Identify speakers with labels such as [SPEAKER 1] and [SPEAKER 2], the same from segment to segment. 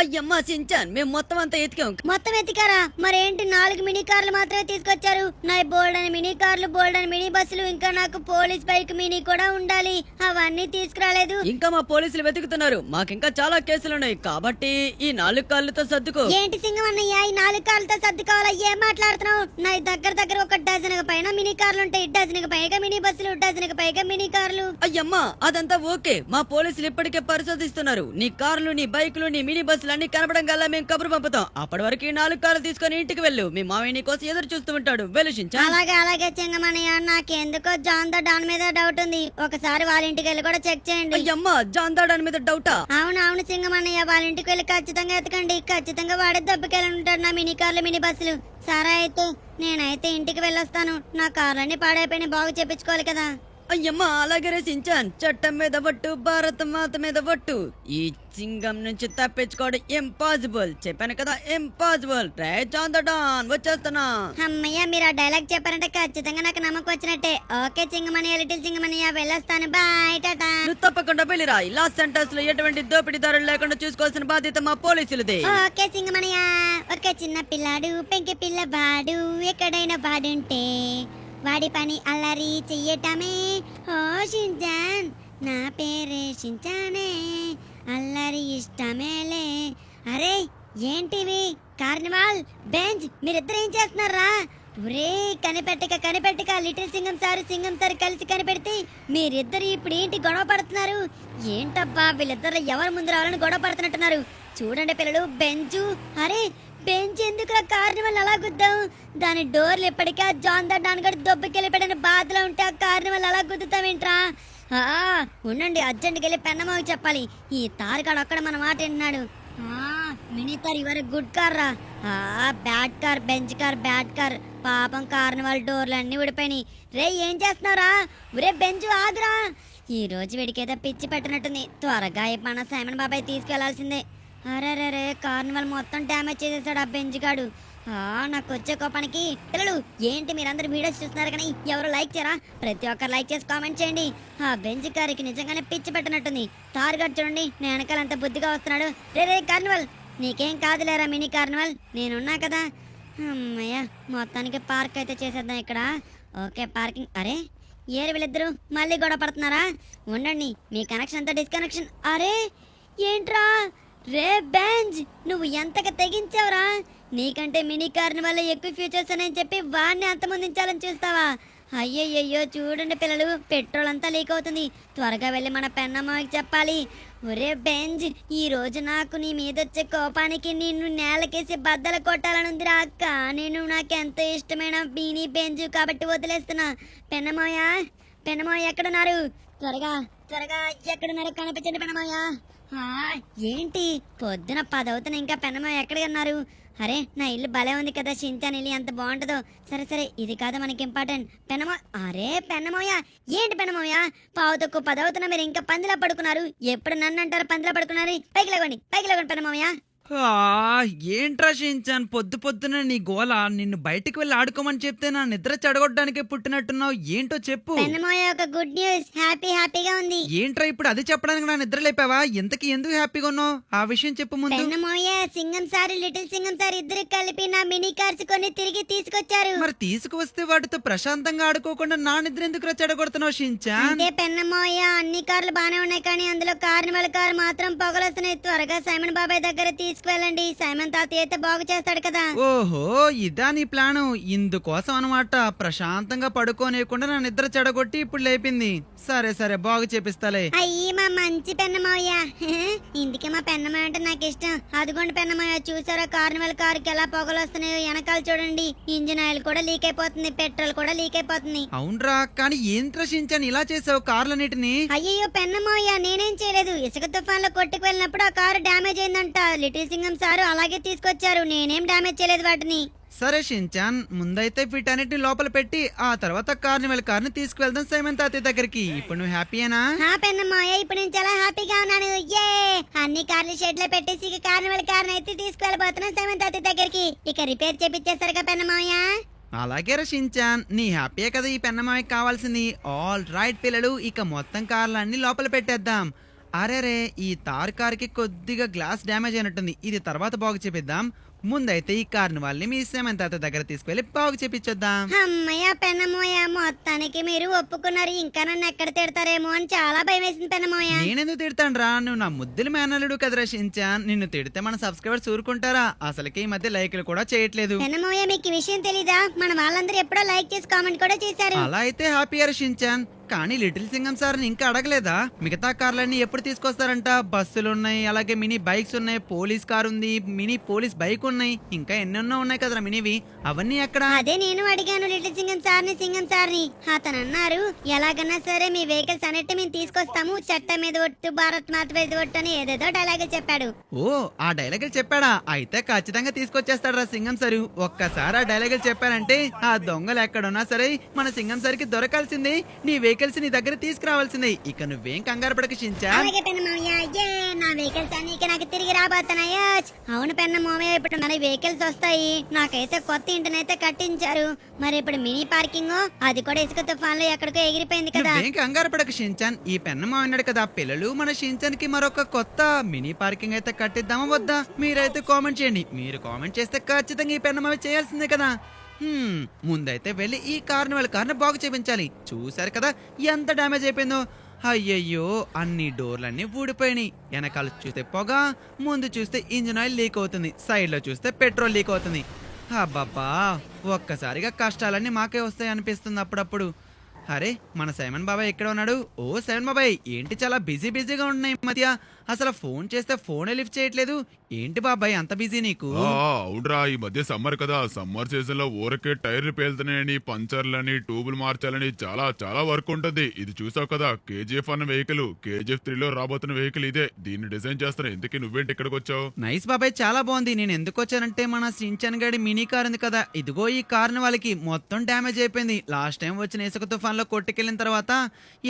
[SPEAKER 1] అయ్యమ్మా Shinchan, మేము మొత్తం అంతా ఎతికాం.
[SPEAKER 2] మొత్తం ఎత్తికారా? మరేంటి 4 మినీ కార్లు మాత్రమే తీసుకొచ్చారు? నా బోల్డ్ అని మినీ కార్లు, బోల్డ్ అని మినీ బస్సులు, ఇంకా నాకు పోలీస్ బైక్ మినీ కూడా ఉండాలి, అవన్నీ తీసుకురాలేదు.
[SPEAKER 1] ఇంకా మా పోలీసులు వెతుకుతున్నారు. మాకింకా చాలా కేసులున్నాయి కాబట్టి ఈ 4 కాళ్ళతో సర్దుకో.
[SPEAKER 2] ఏంటి సింగం అన్నయ్య, ఈ 4 కార్లతో సర్దుకోవాలా? ఏం మాట్లాడుతున్నావు? నా దగ్గర ఒక డజన్కి పైన మినీ కార్లు ఉంటాయి, డజన్కి పైగా మినీ బస్సులు, డజన్కి పైగా మినీ కార్లు.
[SPEAKER 1] అయ్యమ్మా అదంతా ఓకే, మా పోలీసులు ఇప్పటికే పరిశోధిస్తున్నారు. నీ కార్లు, నీ బైకులు, నీ మినీ బస్సులు అన్ని కనపడం గల్లా మేము కబురు పంపుతాం. అప్పటి వరకు ఈ 4 కార్లు తీసుకొని ఇంటికి వెళ్ళు. మీ మావయ్య నీ కోసం ఎదురు చూస్తూ ఉంటాడు. వెళ్ళు షించాన్.
[SPEAKER 2] అలాగే చింగమన్నయ్య, నాకెందుకో జాన్ దా డాన్ మీద డౌట్ ఉంది. ఒకసారి వాళ్ళ ఇంటికి వెళ్ళి కూడా చెక్ చేయండి.
[SPEAKER 1] అయ్యమ్మా జాందాడాని మీద డౌటా?
[SPEAKER 2] అవును సింగమన్నయ్య, వాళ్ళ ఇంటికి వెళ్ళి ఖచ్చితంగా ఎతకండి. ఖచ్చితంగా వాడే దెబ్బకెళ్ళి ఉంటాడు నా మినీ కార్లు, మినీ బస్సులు. సరే అయితే నేనైతే ఇంటికి వెళ్ళొస్తాను. నా కార్లన్నీ పాడైపోయినా బాగు చేపించుకోవాలి కదా.
[SPEAKER 1] అయ్యమ్మా అలాగే రే సించాన్, చట్టం మీద ఒట్టు, భారత మాత మీద ఒట్టు. ఈ సింగం నుంచి తప్పించుకోవడం ఇంపాసిబుల్. చెప్పాను కదా ఇంపాసిబుల్. రే చాందడాన్ వచ్చేస్తున్నా.
[SPEAKER 2] అమ్మయ్య, మీరు ఆ డైలాగ్ చెప్పారంటే ఖచ్చితంగా నాకు నమ్మకం వచ్చినట్టే. ఓకే చింగమణి, లిటిల్ చింగమణియ, వెళ్ళొస్తాను. బాయ్ టాటా.
[SPEAKER 1] నువ్వు తప్పకుండా వెళ్ళిరా. లాస్ సెంటర్స్ లో ఎటువంటి దోపిడీదారులు లేకుండా చూసుకోవాల్సిన బాధ్యత మా పోలీసులదే.
[SPEAKER 2] ఓకే చింగమణియ. ఒక చిన్న పిల్లాడు, పెంకి పిల్లవాడు, ఎక్కడైనా వాడుంటే వాడి పని అల్లరి చెయ్యటమే. ఓ షించాన్, నా పేరే షించానే, అల్లరి ఇష్టమేలే. అరే ఏంటివి? కార్నివాల్, బెంజ్, మీరిద్దరు ఏం చేస్తున్నారా? ఒరే కనిపెట్టక లిటిల్ సింగం సార్ కలిసి కనిపెడితే మీరిద్దరు ఇప్పుడు ఏంటి గొడవ పడుతున్నారు? ఏంటబ్బా వీళ్ళిద్దరు ఎవరు ముందు రావాలని గొడవ పడుతున్నట్టున్నారు? చూడండి పిల్లలు, బెంచు. అరే బెంచ్ ఎందుకు కార్నివల్ అలా గుద్దాం? దాని డోర్లు ఎప్పటికీ జాన్ దా డాన్ గడి దొబ్బకెళ్ళిపోయిన బాధలో ఉంటే ఆ కార్నివల్ అలా గుద్దుతామేంట్రా? ఉండండి, అర్జెంట్కి వెళ్ళి పెన్నమావి చెప్పాలి. ఈ తారకాడు ఒక్కడ మన మాట వింటున్నాడు. మినీ కార్ ఇవరకు గుడ్ కార్ రా. Bad car, bench car, bad car. పాపం కార్నివల్ డోర్లు అన్ని ఊడిపోయినాయి. రే ఏం చేస్తున్నావురా? ఒరే బెంచు ఆగురా. ఈ రోజు వీడికేదో పిచ్చి పెట్టినట్టుంది. త్వరగా మన సైమన్ బాబాయ్ తీసుకెళ్లాల్సిందే. అరే కార్నివల్ మొత్తం డ్యామేజ్ చేసేసాడు ఆ బెంచ్ గాడు. నాకు వచ్చే కోపానికి పిల్లలు ఏంటి మీరందరూ వీడియోస్ చూస్తున్నారు కానీ ఎవరు లైక్ చేయరా? ప్రతి ఒక్కరు లైక్ చేసి కామెంట్ చేయండి. ఆ బెంచ్ కారికి నిజంగానే పిచ్చి పెట్టినట్టుంది. తారుగాడు చూడండి, నేను వెనకాల ఎంత బుద్ధిగా వస్తున్నాడు. రే కార్నివల్, నీకేం కాదులేరా మినీ కార్నివల్, నేనున్నా కదా. అమ్మయ్య, మొత్తానికి పార్క్ అయితే చేసేద్దాం ఇక్కడ. Okay parking. అరే ఏరు వీళ్ళిద్దరు మళ్ళీ గొడవ పడుతున్నారా? ఉండండి, మీ కనెక్షన్ అంతా డిస్కనెక్షన్. అరే ఏంట్రా? రే బెంజ్, నువ్వు ఎంతగా తెగించావురా? నీకంటే మినీ కార్ని వల్ల ఎక్కువ ఫ్యూచర్స్ అని చెప్పి వాడిని అంతమొందించాలని చూస్తావా? అయ్యయ్యో చూడండి పిల్లలు, పెట్రోల్ అంతా లీక్ అవుతుంది. త్వరగా వెళ్ళి మన పెన్నమ్మకి చెప్పాలి. ఒరే బెంజ్, ఈ రోజు నాకు నీ మీద వచ్చే కోపానికి నిన్ను నేలకేసి బద్దలు కొట్టాలనుందిరా. కానీ నువ్వు నాకు ఎంతో ఇష్టమైన మినీ బెంజ్ కాబట్టి వదిలేస్తున్నా. పెన్నమోయ ఎక్కడున్నారు? త్వరగా ఎక్కడున్నారు? కనిపించండి పెన్నమోయ. ఏంటి పొద్దున 10 అవుతున్నా ఇంకా పెన్నమోయ ఎక్కడికి అన్నారు? అరే నా ఇల్లు భలే ఉంది కదా, షించాన్ ఇల్లు ఎంత బాగుంటుందో. సరే ఇది కాదు మనకి ఇంపార్టెంట్. అరే పెన్నమోయ, ఏంటి పెన్నమోయ? 9:10 అవుతున్నా మీరు ఇంకా పందిలా పడుకున్నారు. ఎప్పుడు నన్ను అంటారు పందిలా పడుకున్నారు? పైకి లేవండి పెన్నమోయ.
[SPEAKER 3] ఏంట్రా షించాన్, పొద్దున నీ గోల. నిన్ను బయటికి వెళ్ళి ఆడుకోమని చెప్తే నా నిద్ర చెడగొట్టడానికి పుట్టినట్టున్నావు. ఏంటో చెప్పు.
[SPEAKER 2] పెన్నమోయ, ఒక గుడ్ న్యూస్. హ్యాపీగా ఉంది.
[SPEAKER 3] ఏంట్రా ఇప్పుడు అది చెప్పడానికి నా నిద్ర లేపావా? ఎంతకి ఎందుకు హ్యాపీగా ఉన్నావు? ఆ విషయం చెప్పు ముందు.
[SPEAKER 2] పెన్నమోయ, Singam sir, little Singam sir ఇద్దరు కలిపి నా మినీ కార్స్ కొని తిరిగి తీసుకొచ్చారు.
[SPEAKER 3] మరి తీసుకువస్తే వాటితో ప్రశాంతంగా ఆడుకోకుండా నా నిద్ర ఎందుకు చెడగొడుతున్నావు షించాన్?
[SPEAKER 2] అంటే పెన్నమోయ, అన్ని కార్లు బానే ఉన్నాయి కానీ అందులో కార్నివల్ కార్ మాత్రం పొగలొస్తున్నాయి. త్వరగా సైమన్ బాబాయ్ దగ్గర తీసుకువెళ్ళండి. సైమన్ తాతయ్య అయితే బాగు చేస్తాడు కదా.
[SPEAKER 3] ఓహో, ఇదా నీ ప్లాను? ఇందుకోసం అనమాట ప్రశాంతంగా పడుకోనియకుండా నా నిద్ర చెడగొట్టి ఇప్పుడు లేపింది. సరే బాగు చేపిస్తాలే.
[SPEAKER 2] అయ్యి మా మంచి పెన్నమోయ. ఇందుకే మా పెన్నమోయ అంటే నాకు ఇష్టం. అదిగోండి పెన్నమోయ, చూసారా కార్నివల్ కారుకి ఎలా పొగలు వస్తున్నాయో? వెనకాల చూడండి, ఇంజిన్ ఆయిల్ కూడా లీక్ అయిపోతుంది, పెట్రోల్ కూడా లీక్ అయిపోతుంది.
[SPEAKER 3] అవునరా, కానీ ఏంట్రా షించాన్ ఇలా చేసావు కార్లన్నిటిని?
[SPEAKER 2] అయ్యో పెన్నమోయ, నేనేం చేయలేదు. ఇసుక తుఫాన్ లో కొట్టుకు వెళ్ళినప్పుడు ఆ కారు డ్యామేజ్ అయిందంట. లిటిల్ సింగం సారు అలాగే తీసుకొచ్చారు. నేనేం డ్యామేజ్ చేయలేదు వాటిని.
[SPEAKER 3] సరే షించాన్, ముందైతే వీటన్నిటిని లోపల పెట్టి ఆ తర్వాత కార్నివల్ కార్ని తీసుకువెళ్దాం సైమన్ తాతయ్య దగ్గరికి. ఇప్పుడు నువ్వు హ్యాపీయేనా?
[SPEAKER 2] పెన్నమ్మాయ, ఇప్పుడు నేను చాలా హ్యాపీగా ఉన్నాను. అన్ని కార్లు షెడ్ లో పెట్టేసి ఇక కార్నివల్ కార్ని అయితే తీసుకువెళ్ళబోతున్నాను సైమన్ తాతయ్య దగ్గరికి. ఇక రిపేర్ చేపిచ్చేస్తారుగా పెన్నమ్మాయ?
[SPEAKER 3] అలాగే షించాన్, నీ హ్యాపీయే కదా ఈ పెన్నమాయకి కావాల్సింది. ఆల్ రైట్ పిల్లలు, ఇక మొత్తం కార్లన్నీ లోపల పెట్టేద్దాం. అరేరే ఈ తార్ కార్కి కొద్దిగా గ్లాస్ డ్యామేజ్ అయినట్టుంది. ఇది తర్వాత బాగు చేపిద్దాం. ముందైతే ఈ కార్ని వాళ్ళని మీ సేమన్ తాత దగ్గర తీసుకెళ్లి బాగు చేపించొద్దాం.
[SPEAKER 2] అమ్మయ్య పెన్నమోయ, మొత్తానికి మీరు ఒప్పుకున్నారు. ఇంకా నన్ను ఎక్కడ తిడతారేమో అని చాలా భయం వేసింది పెన్నమోయ.
[SPEAKER 3] నేనెందుకు తిడతాను రా, నువ్వు నా ముద్దుల మేనల్లుడు కదరా షించాన్. నిన్ను తిడితే మన సబ్స్క్రైబర్స్ ఊరుకుంటారా? అసలుకి ఈ మధ్య లైక్లు కూడా చేయట్లేదు.
[SPEAKER 2] పెన్నమోయ, మీకు ఈ విషయం తెలీదా? మన వాళ్ళందరూ ఎప్పుడో లైక్ చేసి కామెంట్ కూడా చేశారు.
[SPEAKER 3] అలా అయితే హ్యాపీయర్ షించాన్. కానీ లిటిల్ సింగం సార్ని ఇంకా అడగలేదా? మిగతా కార్లన్నీ ఎప్పుడు తీసుకొస్తారంట? బస్సులు ఉన్నాయి, అలాగే మినీ బైక్స్ ఉన్నాయి, పోలీస్ కార్ ఉంది, మినీ పోలీస్ బైక్ ఉన్నాయి, ఇంకా ఎన్నెన్నో ఉన్నాయి కదరా మినీవి. అవన్నీ ఎక్కడ?
[SPEAKER 2] అదే నేను అడిగాను లిటిల్ సింగం సార్ని. అతను అన్నారు, ఎలాగన్నా సరే మీ వెహికల్స్ అన్నిటి మేము తీసుకొస్తాము, చట్టం మీద ఒట్టు, భారత్ మాత మీద ఒట్టు అని ఏదేదో డైలాగ్ చెప్పాడు.
[SPEAKER 3] ఓ, ఆ డైలాగులు చెప్పాడా? అయితే ఖచ్చితంగా తీసుకొచ్చేస్తాడు రా సింగం సారు. ఒక్కసారి ఆ డైలాగులు చెప్పారంటే ఆ దొంగలు ఎక్కడున్నా సరే మన సింగం సార్కి దొరకాల్సిందే. నీ వెహికల్స్ నీ దగ్గర తీసుకురావాల్సిందే. ఇక నువ్వేం కంగారు పడక షించాన్.
[SPEAKER 2] అలాగే పెన్నమోయ, నా వెహికల్స్ అన్ని ఇక నాకు తిరిగి రాబోతున్నాయా? అవును పెన్నమోయ, ఇప్పుడు మన వెహికల్స్ వస్తాయి. నాకైతే కొత్త ఇంటినైతే కట్టించారు. మరి ఇప్పుడు మినీ పార్కింగ్ అది కూడా ఇసుక తుఫాన్లో ఎక్కడికో ఎగిరిపోయింది కదా.
[SPEAKER 3] నువ్వేం కంగారు పడక షించాన్. ఈ పెన్నమ్మ అన్నాడు కదా పిల్లలు, మన షించాన్ కి మరొక కొత్త మినీ పార్కింగ్ అయితే కట్టిద్దామా వద్దా? మీరైతే కామెంట్ చేయండి. మీరు కామెంట్ చేస్తే ఖచ్చితంగా ఈ పెన్నమ్మ చేయాల్సిందే కదా. ముందైతే వెళ్ళి ఈ కార్నివల్ కార్ని బాగు చేయించాలి. చూసారు కదా ఎంత డ్యామేజ్ అయిపోయిందో. అయ్యయ్యో, అన్ని డోర్లన్నీ ఊడిపోయినాయి. వెనకాల చూస్తే పొగ, ముందు చూస్తే ఇంజిన్ ఆయిల్ లీక్ అవుతుంది, సైడ్ లో చూస్తే పెట్రోల్ లీక్ అవుతుంది. అబ్బబ్బా, ఒక్కసారిగా కష్టాలన్నీ మాకే వస్తాయి అనిపిస్తుంది అప్పుడప్పుడు. అరే, మన సైమన్ బాబాయ్ ఎక్కడ ఉన్నాడు? ఓ సైమన్ బాబాయ్, ఏంటి చాలా బిజీగా ఉన్నాయి ఈ మధ్య? అసలు ఫోన్ చేస్తే ఫోనే లిఫ్ట్ చేయట్లేదు. ఏంటి బాబాయ్ అంత బిజీ నీకు?
[SPEAKER 4] అవునరా, ఈ మధ్య సమ్మర్ కదా, సమ్మర్ సీజన్ లో ఊరకే టైర్లు పేలుతున్నాయని, పంచర్లని, ట్యూబులు మార్చాలని చాలా చాలా వర్క్ ఉంటుంది. ఇది చూసావు కదా, కేజీఎఫ్ అన్న వెహికల్, కేజీఎఫ్ 3 లో రాబోతున్న వెహికల్ ఇదే. దీన్ని డిజైన్ చేస్తాను. ఎందుకు నువ్వేంటి ఇక్కడికి వచ్చావు?
[SPEAKER 3] నైస్ బాబాయ్, చాలా బాగుంది. నేను ఎందుకు వచ్చానంటే మన సించన్ గడి మినీ కార్ ఉంది కదా, ఇదిగో ఈ కార్ వాళ్ళకి మొత్తం డ్యామేజ్ అయిపోయింది. లాస్ట్ టైం వచ్చిన ఇసుక తుఫాన్ లో కొట్టుకెళ్ళిన తర్వాత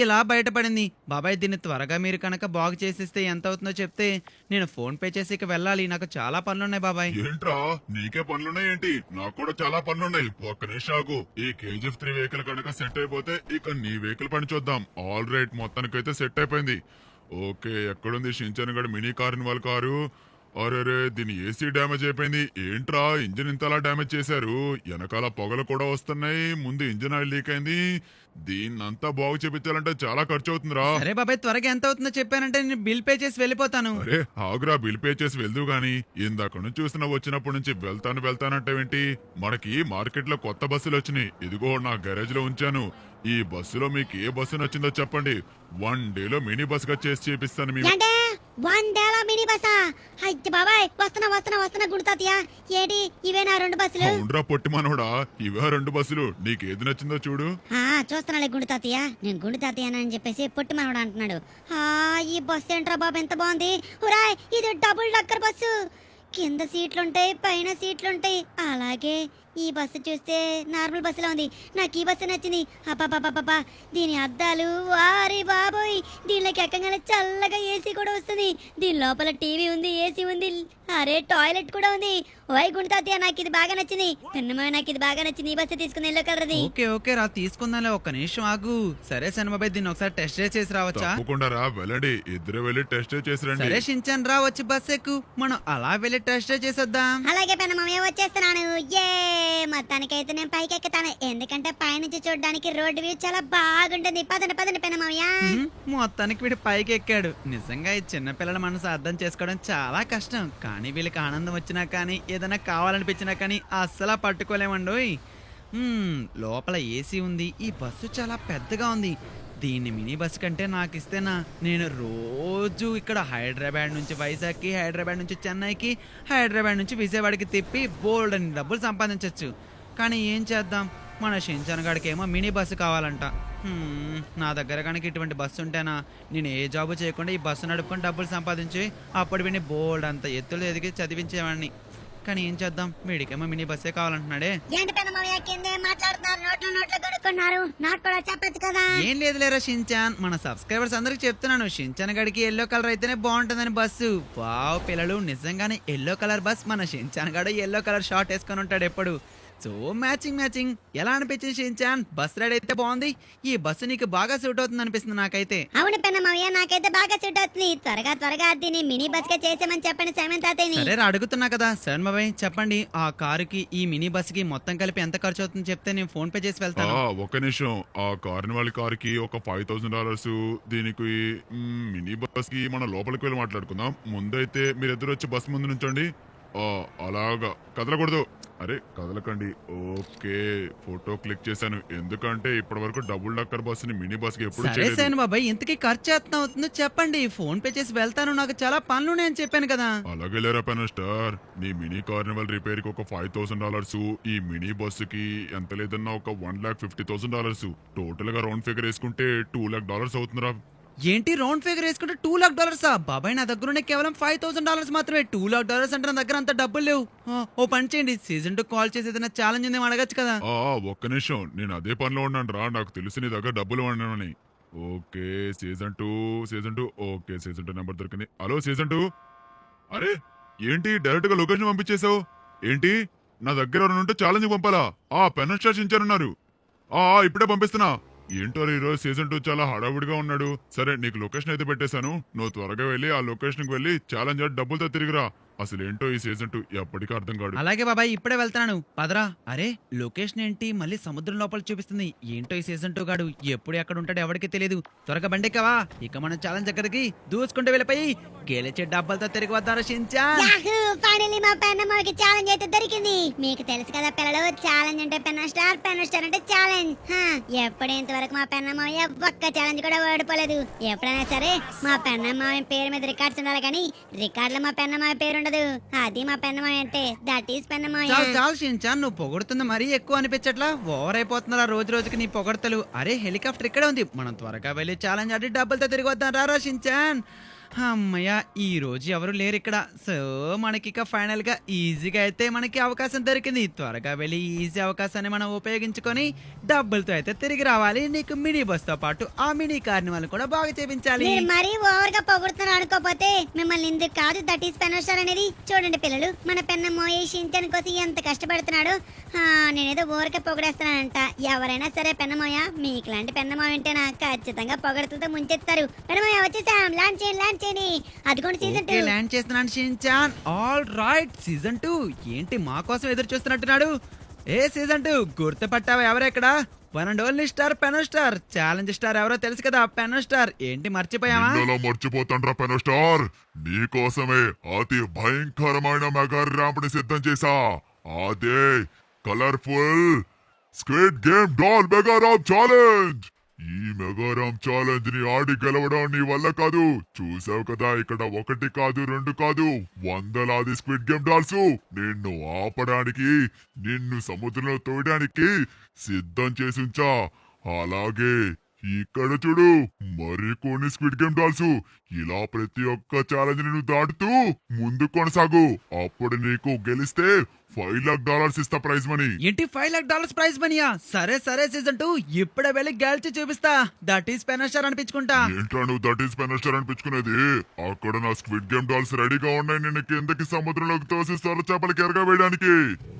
[SPEAKER 3] ఇలా బయటపడింది. బాబాయ్, దీన్ని త్వరగా మీరు కనుక బాగు చేసిస్తే ఎంత అవుతుందో చెప్తే నేను ఫోన్ పే చేసి ఇక వెళ్ళాలి. నాకు చాలా పనులున్నాయి బాబాయ్.
[SPEAKER 4] ఏంట్రా, నీకే పనులున్నాయేంటి? నాకు కూడా చాలా పనులున్నాయి. ఒక్క నిమిషం ఆగు. ఈ కేజీఎఫ్ 3 వెహికల్ కనుక సెట్ అయిపోతే ఇక నీ వెహికల్ పని చూద్దాం. ఆల్ రైట్, మొత్తానికైతే సెట్ అయిపోయింది. ఓకే, ఎక్కడుంది షించాన్ గడి మినీ కార్నివల్ కారు? అరే, దీని ఏసీ డ్యామేజ్ అయిపోయింది. ఏంట్రా, ఇంజిన్ ఇంతలా డ్యామేజ్ చేశారు? వెనకాల పొగలు కూడా వస్తున్నాయి, ముందు ఇంజిన్ ఆయిల్ లీక్ అయింది. దీన్నంతా బాగు చేపించాలంటే చాలా ఖర్చు అవుతుందిరా.
[SPEAKER 3] సరే బాబాయ్, త్వరగా ఎంత అవుతుందో చెప్పానంటే నేను బిల్ పే చేసి వెళ్ళిపోతాను.
[SPEAKER 4] అరే ఆగురా, బిల్ పే చేసి వెళ్దు గాని. ఇందాక నుంచి చూస్తున్నా, వచ్చినప్పటి నుంచి వెళ్తానంటావేంటి? మనకి మార్కెట్ లో కొత్త బస్సులు వచ్చినాయి. ఇదిగో నా గరేజ్ లో ఉంచాను. ఈ బస్సులో మీకు ఏ బస్సు నచ్చిందో చెప్పండి. 1 డేలో మినీ బస్ గా చేసి చేపిస్తాను మీకు.
[SPEAKER 2] ఏంటే 1 డేలో మినీ బస్సా? అయ్య బాబాయ్, వస్తున్నా గుండుతాతయ్య. ఏంటి ఇవేనా 2 బస్సులు?
[SPEAKER 4] అవునరా పొట్టి మనోడా, ఇవే 2 బస్సులు. నీకేది నచ్చిందో చూడు.
[SPEAKER 2] చూస్తున్నాలే గుండు తాతయ్య. నేను గుండు తాతయ్య అని చెప్పేసి పొట్టి మనవడు అంటున్నాడు. ఈ బస్సు ఏంట్రా బాబు, ఎంత బాగుంది. హురాయ్, ఇది డబుల్ డక్కర్ బస్సు. కింద సీట్లుంటాయి, పైన సీట్లుంటాయి. అలాగే ఈ బస్సు చూస్తే నార్మల్ బస్సులో ఉంది. నాకు ఈ బస్సు నచ్చింది. అబ్బా, దీని అద్దాలు వారి బాబోయ్, దీనిలోకి ఎక్కగానే చల్లగా ఏసీ కూడా వస్తుంది. దీని లోపల టీవీ ఉంది, ఏసీ ఉంది, అరే టాయిలెట్ కూడా ఉంది. ఓయ్ గుంటాతయ్య, నాకు ఇది బాగా నచ్చింది. పెన్నమ్మ, నాకు ఇది బాగా నచ్చింది. ఈ బస్సు తీసుకుని ఎల్లో కలర్ది.
[SPEAKER 3] ఓకే రా, తీసుకుందాంలే. ఒక్క నిమిషం ఆగు. సరే సన్నబాబాయ్, దీన్ని ఒకసారి టెస్ట్ చేసి రావచ్చా?
[SPEAKER 4] తప్పకుండా రా, వెళ్ళండి. ఇద్దరు వెళ్ళి టెస్ట్ చేసి రండి.
[SPEAKER 3] సరే షించాన్ రా, వచ్చి బస్ ఎక్కు. మనం అలా వెళ్ళి టెస్ట్ చేసేద్దాం.
[SPEAKER 2] అలాగే పెన్నమ్మ, వచ్చేస్తున్నాను. మొత్తానికైతే నేను పైకి ఎక్కుతాను, ఎందుకంటే పైనుంచి చూడడానికి రోడ్డు వ్యూ చాలా బాగుంటుంది. పదండి పెన్నమయ్య.
[SPEAKER 3] మొత్తానికి వీడు పైకి ఎక్కాడు. నిజంగా ఈ చిన్న పిల్లల మనసు అర్థం చేసుకోవడం చాలా కష్టం. కానీ వీళ్ళకి ఆనందం వచ్చినా కానీ, ఏదైనా కావాలనిపించినా కానీ అస్సలా పట్టుకోలేమండోయ్. లోపల ఏసీ ఉంది. ఈ బస్సు చాలా పెద్దగా ఉంది. దీన్ని మినీ బస్ కంటే నాకు ఇస్తేనా, నేను రోజు ఇక్కడ హైదరాబాద్ నుంచి వైజాగ్కి, హైదరాబాద్ నుంచి చెన్నైకి, హైదరాబాద్ నుంచి విజయవాడకి తిప్పి బోల్డ్ అని డబ్బులు సంపాదించవచ్చు. కానీ ఏం చేద్దాం, మన షించాన్ గాడికి ఏమో మినీ బస్సు కావాలంట. నా దగ్గర కనుక ఇటువంటి బస్సు ఉంటేనా, నేను ఏ జాబు చేయకుండా ఈ బస్సు నడుపుకొని డబ్బులు సంపాదించి అప్పుడు విని బోల్డ్ అంత ఎత్తులు ఎదిగి చదివించేవాడిని. కానీ ఏం చేద్దాం, వీడికేమో మినీ బస్సే కావాలంటున్నాడే.
[SPEAKER 2] ఏంటి పెన్నమయ్య, కిందే మాట్లాడుతున్నారు, నోట్లో కొనుక్కున్నారు, నాకు కూడా చెప్పచ్చు కదా.
[SPEAKER 3] ఏం లేదు లేరా షించాన్, మన సబ్స్క్రైబర్స్ అందరికి చెప్తున్నాను, షించాన్ గడికి ఎల్లో కలర్ అయితేనే బాగుంటుందని బస్సు. వావ్ పిల్లలు, నిజంగానే ఎల్లో కలర్ బస్. మన షించాన్ గడు ఎల్లో కలర్ షార్ట్ వేసుకొని ఉంటాడు ఎప్పుడు. సో మ్యాచింగ్ ఎలా అనిపించింది షించాన్? బస్ రైడ్ అయితే బాగుంది. ఈ బస్సు నీకు బాగా సూట్ అవుతుంది అనిపిస్తుంది నాకైతే.
[SPEAKER 2] అవును పెన్నమయ్య, నాకైతే బాగా సూట్ అవుతుంది. త్వరగా దీన్ని మినీ బస్ గా చేసామని చెప్పండి సైమన్ తాతయ్యని.
[SPEAKER 3] సరే అడుగుతున్నా కదా శరణ్ బాబాయ్, చెప్పండి ఆ కారుకి ఈ మినీ బస్ కి మొత్తం కలిపి ఎంత ఖర్చు అవుతుంది చెప్తే నేను ఫోన్ పే చేసి వెళ్తాను.
[SPEAKER 4] ఒక నిమిషం. ఆ కార్నివాల్ కార్ కి ఒక $5,000, దీనికి మినీ బస్ కి మనం లోపలికి వెళ్ళి మాట్లాడుకుందాం. ముందైతే మీరిద్దరు వచ్చి బస్ ముందు నుంచండి. అలాగా కదలకూడదు. అరే కదలకండి. ఓకే, ఫోటో క్లిక్ చేశాను. ఎందుకంటే ఇప్పటి వరకు డబుల్ డక్కర్ బస్ ని మినీ బస్ కి ఎప్పుడు
[SPEAKER 3] సరే
[SPEAKER 4] చేయలేదు.
[SPEAKER 3] శరణ్ బాబాయ్, ఇంతకీ ఖర్చు ఎంత అవుతుందో చెప్పండి, ఫోన్ పే చేసి వెళ్తాను. నాకు చాలా పనులు ఉన్నాయని చెప్పాను కదా.
[SPEAKER 4] అలాగే లేరా పెనస్టార్, నీ మినీ కార్నివల్ రిపేర్ కి ఒక $5,000, ఈ మినీ బస్సు కి ఎంత లేదన్నా ఒక $1,50,000. టోటల్ గా రౌండ్ ఫిగర్ వేసుకుంటే $2,00,000 అవుతుందిరా.
[SPEAKER 3] ఏంటి రౌండ్ ఫిగర్ వేసుకుంటే $2,00,000? బాబాయ్ నా దగ్గర ఉన్న కేవలం $5,000 మాత్రమే. $2,00,000 అంటే నా దగ్గర అంత డబ్బులు లేవు. ఓ పని చేయండి, సీజన్ 2 కాల్ చేసి ఏదైనా ఛాలెంజ్ ఉందేమో అడగచ్చు కదా.
[SPEAKER 4] ఒక్క నిమిషం, నేను అదే పనిలో ఉన్నాను రా. నాకు తెలిసి నీ దగ్గర డబ్బులు ఉన్నానని. Okay season 2 okay, season 2 number దొరికింది. Hello season 2. అరే ఏంటి డైరెక్ట్ గా లొకేషన్ పంపించేశావు? ఏంటి నా దగ్గర ఎవరైనా ఉంటే ఛాలెంజ్ పంపాలా? పెన్ స్టేషన్ ఇప్పుడే పంపిస్తున్నా. ఏంటో ఈరోజు సీజన్ 2 చాలా హడావుడిగా ఉన్నాడు. సరే నీకు లొకేషన్ అయితే పెట్టేశాను, నువ్వు త్వరగా వెళ్ళి ఆ లొకేషన్ కి వెళ్ళి ఛాలెంజ్ డబ్బులతో తిరిగిరా. అసలు ఏంటో ఈ సీజన్ 2 ఎప్పటికీ అర్థం కాదు.
[SPEAKER 3] అలాగే బాబాయ్, ఇప్పుడే వెళ్తాను పదరా. అరే లొకేషన్ ఏంటి మళ్ళీ సముద్రం లోపల చూపిస్తుంది? ఏంటో ఈ సీజన్ 2 గాడు ఎప్పుడు ఎక్కడ ఉంటాడో ఎవరికి తెలియదు. త్వరగా బండెక్కవా, ఇక మనం ఛాలెంజ్ దగ్గరికి దూసుకుంటూ వెళ్ళిపోయి గెలిచే డబ్బులతో తిరిగి వద్దారు షించాన్.
[SPEAKER 2] యాహూ! ఫైనల్లీ మా పెన్నమ్మకి ఛాలెంజ్ అయితే దొరికింది. మీకు తెలుసు కదా పిల్లలు, ఛాలెంజ్ అంటే పెన్ స్టార్ అంటే ఛాలెంజ్. ఎప్పుడేంతవరకు మా పెన్నమ్మయ్య ఒక్క ఛాలెంజ్ కూడా ఓడిపోలేదు. ఎప్పుడైనా సరే మా పెన్నమ్మాయి పేరు మీద రికార్డ్స్ ఉండాలి, కానీ రికార్డులో మా పెన్నమ్మాయి పేరు ఉండదు. అది మా పెన్నమ్మాయి అంటే దట్ ఈస్ పెన్నమ్మాయి.
[SPEAKER 3] చాలు షించాన్, నువ్వు పొగడుతుంది మరీ ఎక్కువ అనిపించట్లా? ఓవర్ అయిపోతున్నారా రోజు రోజుకి నీ పొగడతలు. అరే హెలికాప్టర్ ఇక్కడే ఉంది, మనం త్వరగా వెళ్ళి ఛాలెంజ్ ఆడి డబ్బులతో తిరిగి వద్దాం రా షించాన్. అమ్మయ్య ఈ రోజు ఎవరు లేరు ఇక్కడ. సో మనకి ఇక ఫైనల్ గా ఈజీగా అయితే మనకి అవకాశం దొరికింది. త్వరగా వెళ్ళి ఈజీ అవకాశాన్ని మనం ఉపయోగించుకొని డబ్బులతో అయితే తిరిగి రావాలి. నీకు మినీ బస్ తో పాటు ఆ మినీ కార్నివాల్ కూడా బాగా చేపించాలి.
[SPEAKER 2] మీరు మరీ ఓవర్ గా పొగుడుతున్నారు అనుకోపోతే మిమ్మల్ని ఎందుకు కాదు దట్ ఈస్ పెన్ స్టార్ అనేది. చూడండి పిల్లలు, మన పెన్నమ్మోయే షించాన్ కోసం ఎంత కష్టపడుతున్నాడు. నేనేదో ఓవర్ గా పొగడేస్తున్నానంట. ఎవరైనా సరే పెన్నమోయ, మీకు లాంటి పెన్నమోయ ఉంటే నాకు ఖచ్చితంగా పొగడుతుందో ముంచెత్తారు. పెన్నమోయ వచ్చేసాం, ల్యాండ్ చేయండి. అదిగోండి సీజన్ 2
[SPEAKER 3] ల్యాండ్ చేస్తున్నాను షించాన్. ఆల్ రైట్ సీజన్ 2 ఏంటి మా కోసం ఎదురు చూస్తున్నట్టున్నాడు? ఏ సీజన్ 2 గుర్తుపట్టావా ఎవరెక్కడ? One and only star pen star. Challenge star ఎవరో తెలుసు కదా, పెన్ స్టార్. ఏంటి మర్చిపోయావా?
[SPEAKER 4] మర్చిపోతాండ్రా పెన్ స్టార్, నీకోసమే అతి భయంకరమైన మెగా ర్యాంప్ ని సిద్ధం చేశా. అదే colourful squid game doll mega ramp challenge. ఈ మెగారామ్ ఛాలెంజ్ ని ఆడి గెలవడం నీ వల్ల కాదు. చూసావు కదా, ఇక్కడ 1 కాదు 2 కాదు, వందలాది స్క్విడ్ గేమ్ డాల్స్ నిన్ను ఆపడానికి, నిన్ను సముద్రంలో తోయడానికి సిద్ధం చేసి ఉంచా. అలాగే ఇక్కడ చూడు, మరికొన్ని స్క్విడ్ గేమ్ డాల్స్. ఇలా ప్రతి ఒక్క ఛాలెంజ్ ని దాటుతూ ముందు కొనసాగు. అప్పుడు నీకు గెలిస్తే $5,00,000 ఇస్తా ప్రైజ్ మనీ.
[SPEAKER 3] ఏంటి $5,00,000 ప్రైజ్ మనీయా? సరే సీజన్ 2 ఇప్పుడే వెళ్ళి గెలిచి చూపిస్తా. దట్ ఈస్ పెన్ స్టార్ అనిపించుకుంటా.
[SPEAKER 4] ఏంట్రా నువ్వు దట్ ఈస్ పెన్ స్టార్ అనిపించుకునేది? అక్కడ నా స్క్విడ్ గేమ్ డాల్స్ రెడీగా ఉన్నాయి, నిన్ను కిందకి సముద్రంలోకి తోసి సొర చేపలకి ఎరగా వేయడానికి.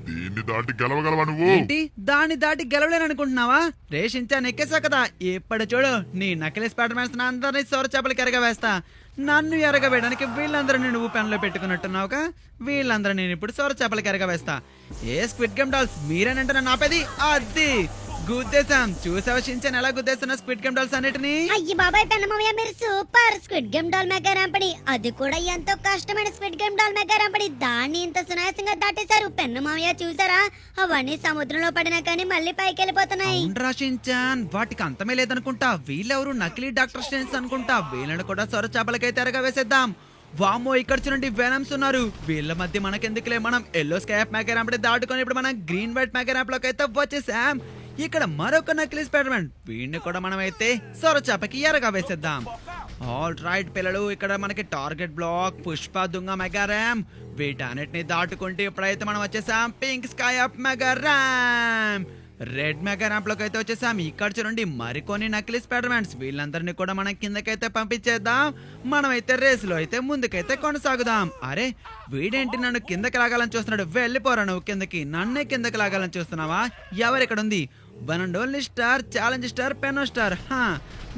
[SPEAKER 4] దీన్ని దాటి గెలవగలవా నువ్వు?
[SPEAKER 3] ఏంటి దాన్ని దాటి గెలవలేననుకుంటున్నావా? రేషించాను ఎక్కేసా కదా, ఇప్పుడు చూడు నీ నకిలీ స్పైడర్ మ్యాన్స్ అందరినీ సొర చేపలకి ఎరగా వేస్తా. నన్ను ఎరగవేయడానికి వీళ్ళందరూ నువ్వు పెన్లో పెట్టుకున్నట్టున్నావుగా, వీళ్ళందరూ నేను ఇప్పుడు సొర చేపలకి ఎరగవేస్తా. ఏ స్క్విడ్ గేమ్ డాల్స్ మీరేనంటే నన్ను ఆపేది? అది గుద్దేశాం. చూసావా షించాన్ ఎలా గుద్దేస్తున్నా స్క్విడ్ గేమ్ డాల్స్ అన్నిటిని?
[SPEAKER 2] అయ్యి బాబాయ్ పెన్నమయ్య, మీరు super. Squid game doll mega ramp, అది కూడా ఎంతో కష్టమైన squid game doll mega ramp. దాన్ని ఇంత సునాయాసంగా దాటేశారు. పెన్నమయ్య చూసారా, అవన్నీ సముద్రంలో పడినా కానీ మళ్ళీ పైకి వెళ్ళిపోతున్నాయి.
[SPEAKER 3] అవునరా షించాన్, వాటికి అంతమే లేదనుకుంటా. వీళ్ళెవరు నకిలీ డాక్టర్ స్ట్రేంజ్ అనుకుంటా. వీళ్ళని కూడా సొర చేపలకైతే ఎరగా వేసేద్దాం. వామ్మో ఇక్కడ చూడండి వెనమ్స్ ఉన్నారు. వీళ్ళ మధ్య మనకెందుకులే, మనం ఎల్లో స్కైప్ మెగా ర్యాంప్ దాటుకొని ఇప్పుడు మనం గ్రీన్ వైట్ మెగా ర్యాంప్ లోకి అయితే వచ్చేసాం. ఇక్కడ మరొక నకిలీ స్పైడర్ మ్యాన్, వీడిని కూడా మనం అయితే సొర చేపకి ఎరగా వేసేద్దాం. ఆల్ రైట్ పిల్లలు, ఇక్కడ మనకి టార్గెట్ బ్లాక్, పుష్ప దుంగ మెగా ర్యాంప్, వీటన్నిటిని దాటుకుంటే ఇప్పుడైతే మనం వచ్చేసాం pink sky up mega ramp. Red mega ramp లోకి అయితే వచ్చేసాం. ఇక్కడ చూడండి మరికొన్ని నకిలీ స్పైడర్ మ్యాన్స్, వీళ్ళందరినీ కూడా మనం కిందకైతే పంపించేద్దాం. మనమైతే రేసులో అయితే ముందుకైతే కొనసాగుదాం. అరే వీడేంటి నన్ను కిందకి లాగాలని చూస్తున్నాడు, వెళ్ళిపోరా నువ్వు కిందకి, నన్నే కిందకి లాగాలని చూస్తున్నావా? ఎవరిక్కడ ఉంది? One and only star, challenge star, పెనో స్టార్.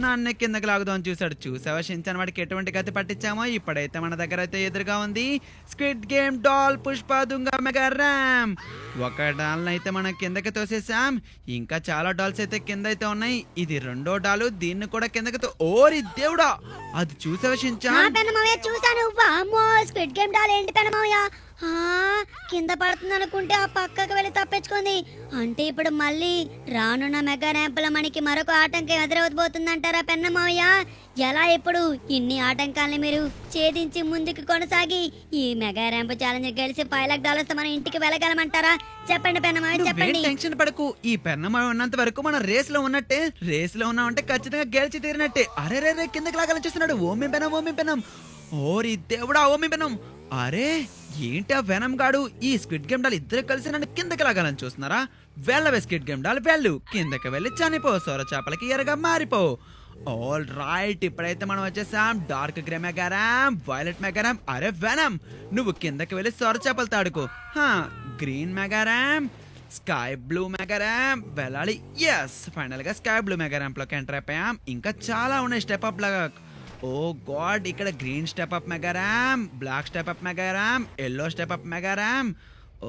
[SPEAKER 3] నన్నే కిందకి లాగుదామని చూశాడు. చూసావా షించాన్ వాడికి ఎటువంటి గతి పట్టించామో. ఇప్పుడైతే మన దగ్గర అయితే ఎదురుగా ఉంది స్క్విడ్ గేమ్ డాల్, పుష్ప దుంగ మెగా ర్యామ్. ఒక డాల్ అయితే మనం కిందకి తోసేసాం. ఇంకా చాలా డాల్స్ అయితే కింద అయితే ఉన్నాయి. ఇది రెండో డాలు, దీన్ని కూడా కిందకి ఓరి దేవుడా, అది చూసావా షించాన్?
[SPEAKER 2] పెన్నమయ్య చూసాను. వామ్మో స్క్విడ్ గేమ్ డాల్ ఏంటి పెన్నమయ్య? కింద పడుతుంది అనుకుంటే ఆ పక్కకు వెళ్ళి తప్పించుకుంది. అంటే ఇప్పుడు మళ్ళీ రానున్న మెగా ర్యాంపుల మనకి మరొక ఆటంకం ఎదురవబోతుందంటారా పెన్నమయ్య? ఎలా ఇప్పుడు ఇన్ని ఆటంకాలని మీరు ఛేదించి ముందుకు కొనసాగి ఈ మెగా ర్యాంప్ ఛాలెంజ్ గెలిచి $5,00,000 మనం ఇంటికి వెళ్ళగలమంటారా? చెప్పండి పెన్నమయ్య, చెప్పండి.
[SPEAKER 3] టెన్షన్ పడకు, ఈ పెన్నమ్మ ఉన్నంత వరకు మనం రేస్ లో ఉన్నట్టే. రేస్ లో ఉన్నామంటే ఖచ్చితంగా గెలిచి తీరినట్టే. అరే రే కిందకి లాగాలని చూస్తున్నాడు. ఓమి పెనం. ఓరి దేవుడా, ఓమి పెనం. అరే ఏంటి ఆ వెనం గాడు, ఈ స్క్విడ్ గేమ్ డాల్ ఇద్దరు కలిసి నన్ను కిందకి లాగాలని చూస్తున్నారా? వెళ్ళవే స్క్విడ్ గేమ్ డాల్, వెళ్ళు కిందకి వెళ్ళి చనిపో, సొర చేపలకి ఎరగా మారిపో. ఆల్ రైట్, ఇప్పుడైతే మనం వచ్చేసాం dark grey mega ramp, violet mega ramp. అరే వెనం, నువ్వు కిందకి వెళ్ళి సొర చేపలు తాడుకో. Green mega ramp, sky blue mega ramp వెళ్ళాలి. ఎస్, ఫైనల్ గా స్కై బ్లూ మెగా ర్యాంప్ లోకి ఎంటర్ అయిపోయాం. ఇంకా చాలా ఉన్నాయి స్టెప్ అప్ లాగా. ఓ గాడ్, ఇక్కడ green step up mega ramp, black step up mega ramp, yellow step up mega ramp.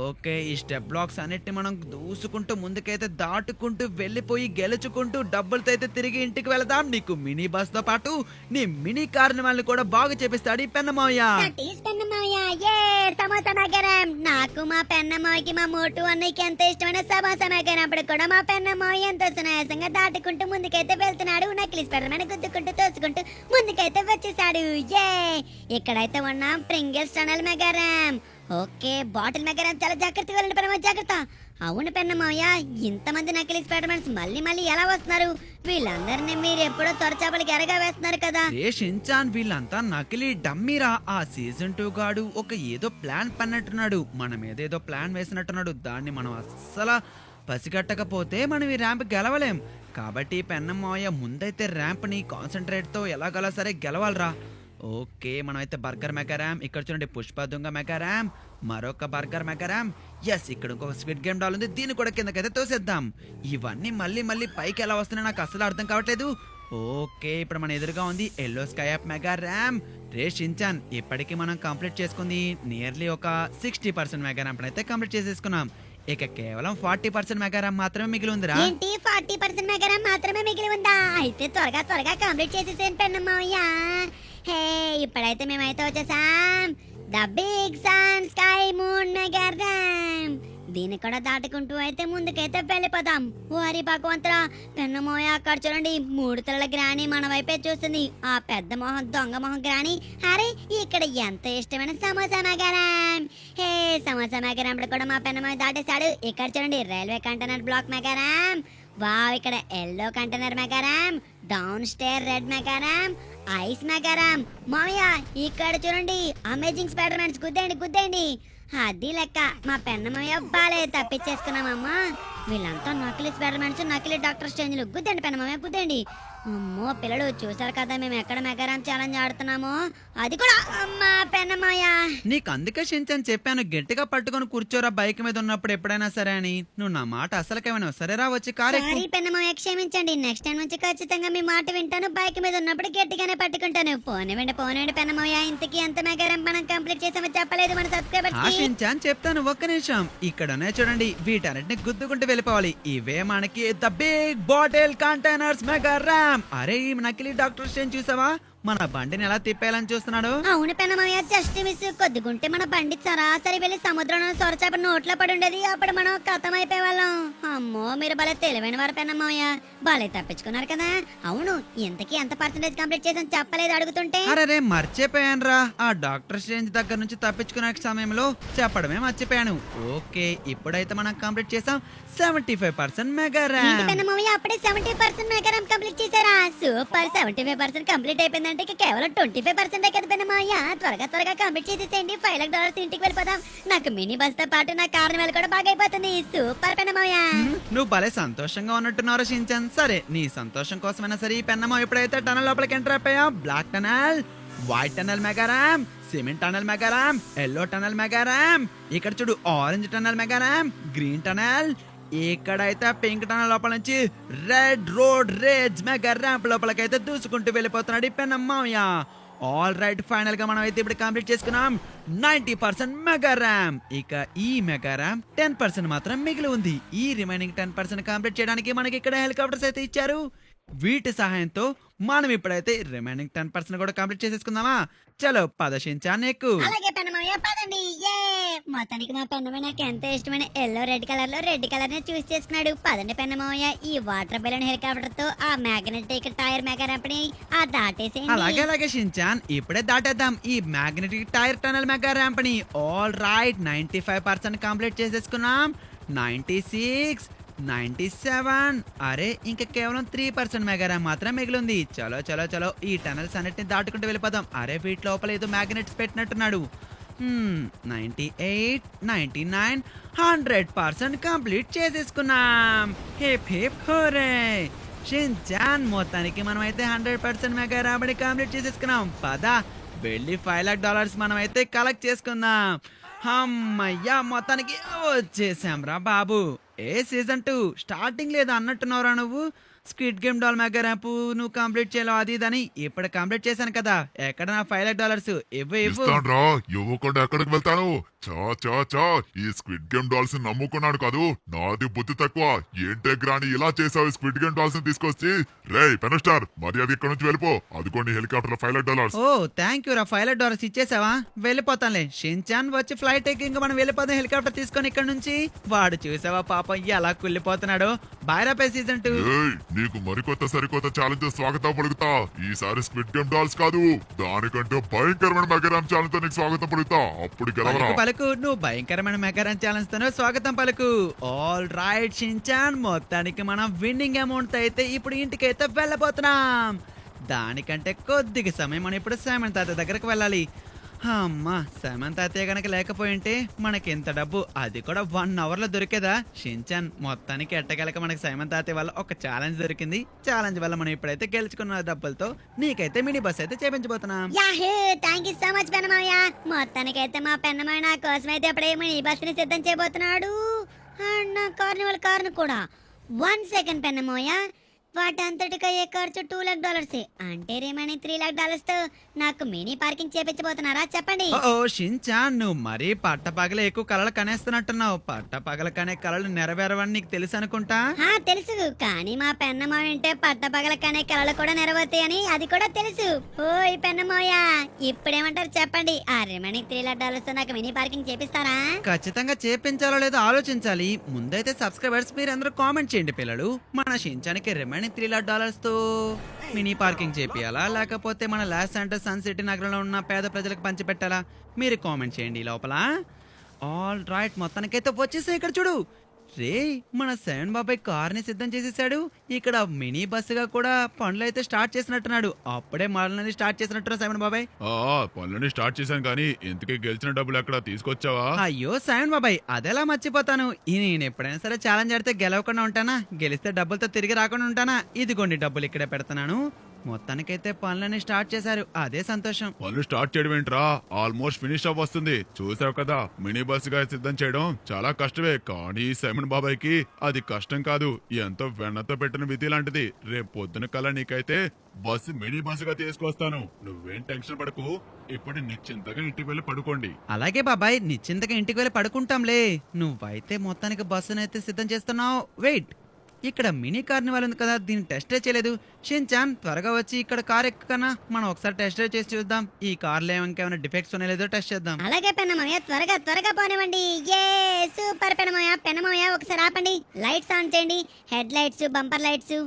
[SPEAKER 3] Okay, ఈ స్టెప్ బ్లాక్స్ అన్నిటిని మనం దూసుకుంటూ ముందుకైతే దాటుకుంటూ వెళ్ళిపోయి గెలుచుకుంటూ డబ్బులతో అయితే తిరిగి ఇంటికి వెళదాం. నీకు మినీ బస్ తో పాటు నీ మినీ కార్నివాల్ కూడా బాగా చేపిస్తాడు ఈ పెన్నమయ్య.
[SPEAKER 2] Samosa mega ramp. నాకు మా పెన్నమ్మకి మా మోటు అన్నయ్యకి ఎంత ఇష్టమైన సమోసా మెగా ర్యాంప్ కూడా మా పెన్నమ్మయ్య ఎంతో సునాయాసంగా దాటుకుంటూ ముందుకైతే వెళ్తున్నాడు. నకిలీ స్పైడర్ మ్యాన్ గుద్దుకుంటూ తోసుకుంటూ ముందుకైతే వచ్చేసాడు. ఇక్కడైతే ఉన్నాం Pringles tunnel mega ramp. Okay, bottle mega ramp. చాలా జాగ్రత్తగా వెళ్ళండి పెన్నమ్మ, జాగ్రత్త. అవును పెన్నమ్మయ్య, ఇంతమంది నకిలీ స్పైడర్ మ్యాన్స్ మళ్ళీ ఎలా వస్తున్నారు? వీళ్ళందరినీ మీరు ఎప్పుడో తొరచాపలకి ఎరగా వేస్తున్నారు కదా.
[SPEAKER 3] రే షించాన్, వీళ్ళంతా నకిలీ డమ్మీరా. ఆ సీజన్ 2 గాడు ఒక ఏదో ప్లాన్ పన్నట్టున్నాడు, మనం ఏదేదో ప్లాన్ వేసినట్టున్నాడు. దాన్ని మనం అస్సలు పసిగట్టకపోతే మనం ఈ ర్యాంప్ గెలవలేం. కాబట్టి పెన్నమ్మయ్య ముందైతే ర్యాంప్ ని కాన్సన్ట్రేట్ తో ఎలాగలా సరే గెలవాలరా. ఓకే, మనమైతే బర్గర్ మెగా ర్యాంప్, ఇక్కడ చూడండి పుష్ప దుంగ మెగా ర్యాంప్, మరొక బర్గర్ మెగా ర్యాంప్. ఎస్, ఇక్కడ ఇంకొక స్క్విడ్ గేమ్ డాల్ ఉంది, దీన్ని కూడా కిందకైతే తోసేద్దాం. ఇవన్నీ మళ్ళీ పైకి ఎలా వస్తున్నాయి నాకు అసలు అర్థం కావట్లేదు. ఓకే, ఇప్పుడు మన ఎదురుగా ఉంది yellow sky up mega ramp. రే షించాన్, ఇప్పటికి మనం కంప్లీట్ చేసుకుంది నియర్లీ ఒక 60% మెగా ర్యాంప్ అయితే కంప్లీట్ చేసేసుకున్నాం. ఇక కేవలం 40% మెగా ర్యాంప్ మాత్రమే మిగిలి ఉందిరా.
[SPEAKER 2] ఏంటి 40% మెగా ర్యాంప్ మాత్రమే మిగిలి ఉందా? అయితే త్వరగా కంప్లీట్ చేసేసాను పెన్నమ్మయ్య. హే, ఇప్పుడైతే మేమైతే వచ్చేసాం the big sun sky moon mega ramp. దీన్ని కూడా దాటుకుంటూ అయితే ముందుకైతే వెళ్ళిపోదాం. ఓరి భగవంతురా, పెన్నమోయ అక్కడ చూడండి 3 తలల గ్రాని మన వైపే చూస్తుంది. ఆ పెద్ద మొహం దొంగ మొహం గ్రాని. అరే ఇక్కడ ఎంత ఇష్టమైన samosa mega ramp. Hey, samosa mega ramp కూడా మా పెన్నమోయ దాటేశాడు. ఇక్కడ చూడండి railway container block mega ramp. Wow, ఇక్కడ yellow container mega ramp, down stair red mega ramp, ice mega ramp. మామయ్య ఇక్కడ చూడండి అమేజింగ్ స్పైడర్ మ్యాన్స్. గుద్దేయండి. అది లెక్క మా పెన్నమయ్య బాలే తప్పించేసుకున్నామమ్మా. వీళ్ళంతా నకిలీ స్పైడర్ మ్యాన్స్, నకిలీ డాక్టర్ స్ట్రేంజ్లు. గుద్దండి పెన్నమయ్య, గుద్దండి. అమ్మో పిల్లలు చూసారు కదా మేము ఎక్కడ మెగా ర్యాంప్ ఛాలెంజ్ ఆడుతున్నామో. అది కూడా అమ్మా పెన్నమయ్య.
[SPEAKER 3] నీకు అందుకే షించాన్ చెప్పాను, గట్టిగా పట్టుకొని కూర్చోరా బైక్ మీద ఉన్నప్పుడు ఎప్పుడైనా సరే అని. నువ్వు నా మాట అసలుకేమైనా సరేరా వచ్చి కారు ఎక్కు.
[SPEAKER 2] సారీ పెన్నమయ్య, క్షమించండి. నెక్స్ట్ టైం నుంచి ఖచ్చితంగా మీ మాట వింటాను. బైక్ మీద ఉన్నప్పుడు గట్టిగానే పట్టుకుంటాను. పోనివ్వండి పెన్నమయ్య. ఇంతకీ ఎంత మెగా ర్యాంప్ మనం కంప్లీట్ చేసామో చెప్పలేదు మన సబ్స్క్రైబర్స్.
[SPEAKER 3] షించాన్ చెప్తాను, ఒక్క నిమిషం. ఇక్కడనే చూడండి, వీటన్నిటిని గుద్దుకుంటూ వెళ్ళిపోవాలి. ఇవే మనకి the big bottle containers mega ramp. అరే ఈ నకిలీ డాక్టర్ స్ట్రేంజ్ చూసావా? మన బండిని ఎలా తిప్పేయాలని చూస్తున్నాడు.
[SPEAKER 2] అవును పెన్నమయ్య, జస్ట్ మిస్. కొద్దిగుంటే మన బండి సరాసరి వెళ్ళి సముద్రంలో సొరచేప నోట్లో పడి ఉండేది. అప్పుడు మనం కథం అయిపోయే వాళ్ళం. అమ్మో మీరు భలే తెలివైన వారు పెన్నమయ్య, భలే తప్పించుకున్నారు కదా. అవును, ఇంతకీ ఎంత పర్సెంటేజ్ కంప్లీట్ చేసాను చెప్పలేదు అడుగుతుంటే.
[SPEAKER 3] అరే మర్చిపోయాను రా, ఆ డాక్టర్ స్ట్రేంజ్ దగ్గర నుంచి తప్పించుకునే సమయంలో చెప్పడమే మర్చిపోయాను. ఓకే, ఇప్పుడైతే మనం కంప్లీట్ చేసాం 75% మెగా ర్యాంప్.
[SPEAKER 2] పెన్నమయ్య అప్పుడే 70% మెగా ర్యాంప్ కంప్లీట్ చేశారా? సూపర్, 75% కంప్లీట్ అయిపోయిందంటే అంటే ఇక కేవలం 25% కదా పెన్నమాయ. త్వరగా త్వరగా కంప్లీట్ చేసేసేయండి. $5,00,000 ఇంటికి వెళ్ళిపోదాం. నాకు మినీ బస్ తో పాటు నా కార్నివల్ కూడా బాగా అయిపోతుంది. సూపర్ పెన్నమాయ.
[SPEAKER 3] నువ్వు భలే సంతోషంగా ఉన్నట్టున్నావు షించాన్. సరే నీ సంతోషం కోసమైనా సరే ఈ పెన్నమ్మ ఎప్పుడైతే టనల్ లోపలికి ఎంటర్ అయిపోయా, black tunnel, white tunnel mega ramp, cement tunnel mega ramp, yellow tunnel mega ramp, ఇక్కడ చూడు orange tunnel mega ramp, green tunnel, ఇక్కడైతే పింక్ టనల్ లోపల నుంచి red road rage mega ramp లోపలికైతే దూసుకుంటూ వెళ్ళిపోతున్నాడు ఈ పెన్నమ్మయ్య. ఆల్ రైట్, ఫైనల్ గా మనం అయితే ఇప్పుడు కంప్లీట్ చేసుకున్నాం 90% మెగా ర్యాంప్. ఇక ఈ మెగా ర్యాంప్ 10% మాత్రం మిగిలి ఉంది. ఈ రిమైనింగ్ 10% కంప్లీట్ చేయడానికి మనకి ఇక్కడ హెలికాప్టర్స్ అయితే ఇచ్చారు. వీటి సహాయంతో మనం ఇప్పుడైతే రిమైనింగ్ 10% కూడా కంప్లీట్ చేసేసుకుందామా? చలో పద షించాన్ ఎక్కు.
[SPEAKER 2] అలాగే పెన్నమాయ పదండి. ఏ మొత్తానికి మా పెన్నమాయ నాకు ఎంత ఇష్టమైన ఎల్లో రెడ్ కలర్ లో రెడ్ కలర్ ని చూస్ చేసుకున్నాడు. పదండి పెన్నమాయ, ఈ వాటర్ బెలూన్ హెలికాప్టర్ తో ఆ మ్యాగ్నెటిక్ టైర్ మెగా ర్యాంప్ ని దాటేసేయండి.
[SPEAKER 3] అలాగే అలాగే షించాన్, ఇప్పుడే దాటేద్దాం ఈ magnetic tyre tunnel mega ramp ని. ఆల్ రైట్, 95% కంప్లీట్ చేసేసుకున్నాం. 96, 97, అరే ఇంకా కేవలం 3% మెగా ర్యాంప్ మాత్రం మిగిలింది. చలో చలో చలో ఈ టనల్స్ అన్నిటిని దాటుకుంటూ వెళ్ళిపోదాం. అరే వీటి లోపల ఏదో మ్యాగ్నెట్స్ పెట్టినట్టున్నాడు. 98, 99, 100% కంప్లీట్ చేసేసుకున్నాం. Hip hip Hore. షించాన్, మొత్తానికి మనం అయితే 100% మెగా ర్యాంప్ కంప్లీట్ చేసేసుకున్నాం. పద వెళ్ళి $5,00,000 మనం అయితే కలెక్ట్ చేసుకుందాం. అమ్మయ్యా, మొత్తానికి వచ్చేసాం రా బాబు. సీజన్ 2 స్టార్టింగ్ లేదా అన్నట్టున్నావురా నువ్వు. Squid game doll mega ramp నువ్వు కంప్లీట్ చేయాలి అది ఇదని. ఇప్పుడు కంప్లీట్ చేశాను కదా, ఎక్కడ నా $5,00,000 ఇవ్వు ఇవ్వు.
[SPEAKER 4] ఇస్తాన్రా, ఇవ్వకుండా ఎక్కడికి వెళ్తాను? చా చా చా, ఈ స్క్విడ్ గేమ్ డాల్స్ నమ్ముకున్నాడు కాదు, నాది బుద్ధి తక్కువ. ఏంటే గ్రాని ఇలా చేసావు? స్క్విడ్ గేమ్ డాల్స్ తీసుకొచ్చి రే పెనస్టార్ మర్యాద ఇక్కడ నుంచి వెళ్ళిపో. అదిగోండి హెలికాప్టర్ $5,00,000.
[SPEAKER 3] ఓ థ్యాంక్ యూ రా, $5,00,000 ఇచ్చేసావా? వెళ్ళిపోతానులే. షించాన్ వచ్చి ఫ్లైట్ ఎక్కి ఇంకా మనం వెళ్ళిపోతాం హెలికాప్టర్ తీసుకొని ఇక్కడ నుంచి. వాడు చూసావా పాపం ఎలా కుళ్ళిపోతున్నాడు. బాయ్ రా పై సీజన్ 2.
[SPEAKER 4] ఏయ్, నీకు మరికొత్త సరికొత్త ఛాలెంజ్ స్వాగతం పలుకుతా. ఈసారి స్క్విడ్ గేమ్ డాల్స్ కాదు, దానికంటే భయంకరమైన మెగారామ్ ఛాలెంజ్ తో నీకు స్వాగతం పలుకుతా. అప్పుడు గెలవరా.
[SPEAKER 3] పలుకు పలుకు, నువ్వు భయంకరమైన మెగారామ్ ఛాలెంజ్ తోనే స్వాగతం పలుకు. ఆల్ రైట్ షించాన్, మొత్తానికి మనం విన్నింగ్ అమౌంట్ అయితే ఇప్పుడు ఇంటికైతే వెళ్ళబోతున్నాం. దానికంటే కొద్దిగా సమయం మనం ఇప్పుడు సైమన్ తాత దగ్గరకు వెళ్ళాలి. అమ్మా, సైమన్ తాతయ్య గనక లేకపోయింటే మనకి ఎంత డబ్బు, అది కూడా 1 hour లో దొరికేదా? షించాన్, మొత్తానికి ఎట్టగలక మనకి సైమన్ తాతయ్య వల్ల ఒక ఛాలెంజ్ దొరికింది. ఛాలెంజ్ వల్ల మనం ఇప్పుడైతే గెలుచుకున్న డబ్బులతో నీకైతే మినీ బస్ అయితే చేపించబోతున్నాం.
[SPEAKER 2] Yahoo, thank you so much Pennamaya. మొత్తానికైతే మా పెన్నమాయ నా కోసం అయితే అప్పుడే మినీ బస్ ని సిద్ధం చేయబోతున్నాడు. అండ్ నా కార్నివల్ కార్ను కూడా. 1 సెకండ్ పెన్నమాయ, వాటంతటికి అయ్యే ఖర్చు $2,00,000. అంటే రిమైనింగ్ $3,00,000 తో నాకు మినీ పార్కింగ్ చేపించబోతున్నారా చెప్పండి.
[SPEAKER 3] ఓ షించాన్, నువ్వు మరీ పట్టపగల ఎక్కువ కలలు కనేస్తున్నట్టున్నావు. పట్టపగల కనే కలలు నెరవేరవని నీకు తెలుసు అనుకుంటా.
[SPEAKER 2] తెలుసు, కానీ మా పెన్నమాయ అంటే పట్టపగల కనే కలలు కూడా నెరవేరుతాయని అది కూడా తెలుసు. ఓయ్ పెన్నమాయ, ఇప్పుడేమంటారు చెప్పండి. ఆ రిమైనింగ్ $3,00,000 తో నాకు మినీ పార్కింగ్ చేపిస్తారా?
[SPEAKER 3] ఖచ్చితంగా చేపించాలో లేదో ఆలోచించాలి. ముందైతే సబ్స్క్రైబర్స్ మీరందరూ కామెంట్ చేయండి పిల్లలు. మన షించానికి రిమైనింగ్ $3,00,000 తో మినీ పార్కింగ్ చేపియాలా, లేకపోతే మన లాస్ శాంటోస్ సన్ సిటీ నగరంలో ఉన్న పేద ప్రజలకు పంచిపెట్టాలా? మీరు కామెంట్ చేయండి ఈ లోపల. ఆల్ రైట్, మొత్తానికైతే వచ్చేసాయి. ఇక్కడ చూడు రే, మన సెవెన్ బాబాయ్ కార్ని సిద్ధం చేసేసాడు. ఇక్కడ మినీ బస్సుగా కూడా పనులు అయితే స్టార్ట్ చేసినట్టున్నాడు. అప్పుడే మనల్ని స్టార్ట్ చేసినట్టున్నా సెవెన్ బాబాయ్.
[SPEAKER 4] పనులని స్టార్ట్ చేశాను కానీ ఇంతకీ గెలిచిన డబ్బులు ఎక్కడ తీసుకొచ్చావా?
[SPEAKER 3] అయ్యో సెవెన్ బాబాయ్, అదెలా మర్చిపోతాను. నేను ఎప్పుడైనా సరే ఛాలెంజ్ ఆడితే గెలవకుండా ఉంటానా? గెలిస్తే డబ్బులతో తిరిగి రాకుండా ఉంటానా? ఇదిగోండి డబ్బులు ఇక్కడే పెడుతున్నాను. మొత్తానికైతే పనులని స్టార్ట్ చేశారు, అదే సంతోషం.
[SPEAKER 4] పనులు స్టార్ట్ చేయడం ఏంట్రా, ఆల్మోస్ట్ ఫినిష్ అప్ వస్తుంది. చూసావు కదా, మినీ బస్ గా సిద్ధం చేయడం చాలా కష్టమే. కానీ సైమన్ బాబాయ్ కి అది కష్టం కాదు, ఎంతో వెన్నతో పెట్టిన విధి లాంటిది. రేపు పొద్దున కల్లా నీకైతే బస్సు మినీ బస్ గా తీసుకొస్తాను. నువ్వేం టెన్షన్ పడకు, ఇప్పుడు నిశ్చింతగా ఇంటికి వెళ్ళి పడుకోండి.
[SPEAKER 3] అలాగే బాబాయ్, నిశ్చింతగా ఇంటికి వెళ్ళి పడుకుంటాంలే. నువ్వైతే మొత్తానికి బస్సునైతే సిద్ధం చేస్తున్నావు. వెయిట్, ఇక్కడ మినీ కార్నివాల్ ఉంది కదా, దీన్ని టెస్ట్ డ్రైవ్ చేయలేదు. షిన్చాన్, త్వరగా వచ్చి ఇక్కడ కార్ ఎక్కకన్నా మనం ఒకసారి టెస్ట్ డ్రైవ్ చేసి చూద్దాం. ఈ కార్లో ఏమైనా డిఫెక్ట్స్ ఉన్నాయో లేదో టెస్ట్ చేద్దాం.
[SPEAKER 2] అలాగే పెన్నమయ్య, త్వరగా త్వరగా పోనివ్వండి. ఏ సూపర్ పెన్నమయ్య. పెన్నమయ్య ఒకసారి ఆపండి, లైట్స్ ఆన్ చేయండి. Head lights, bumper lights.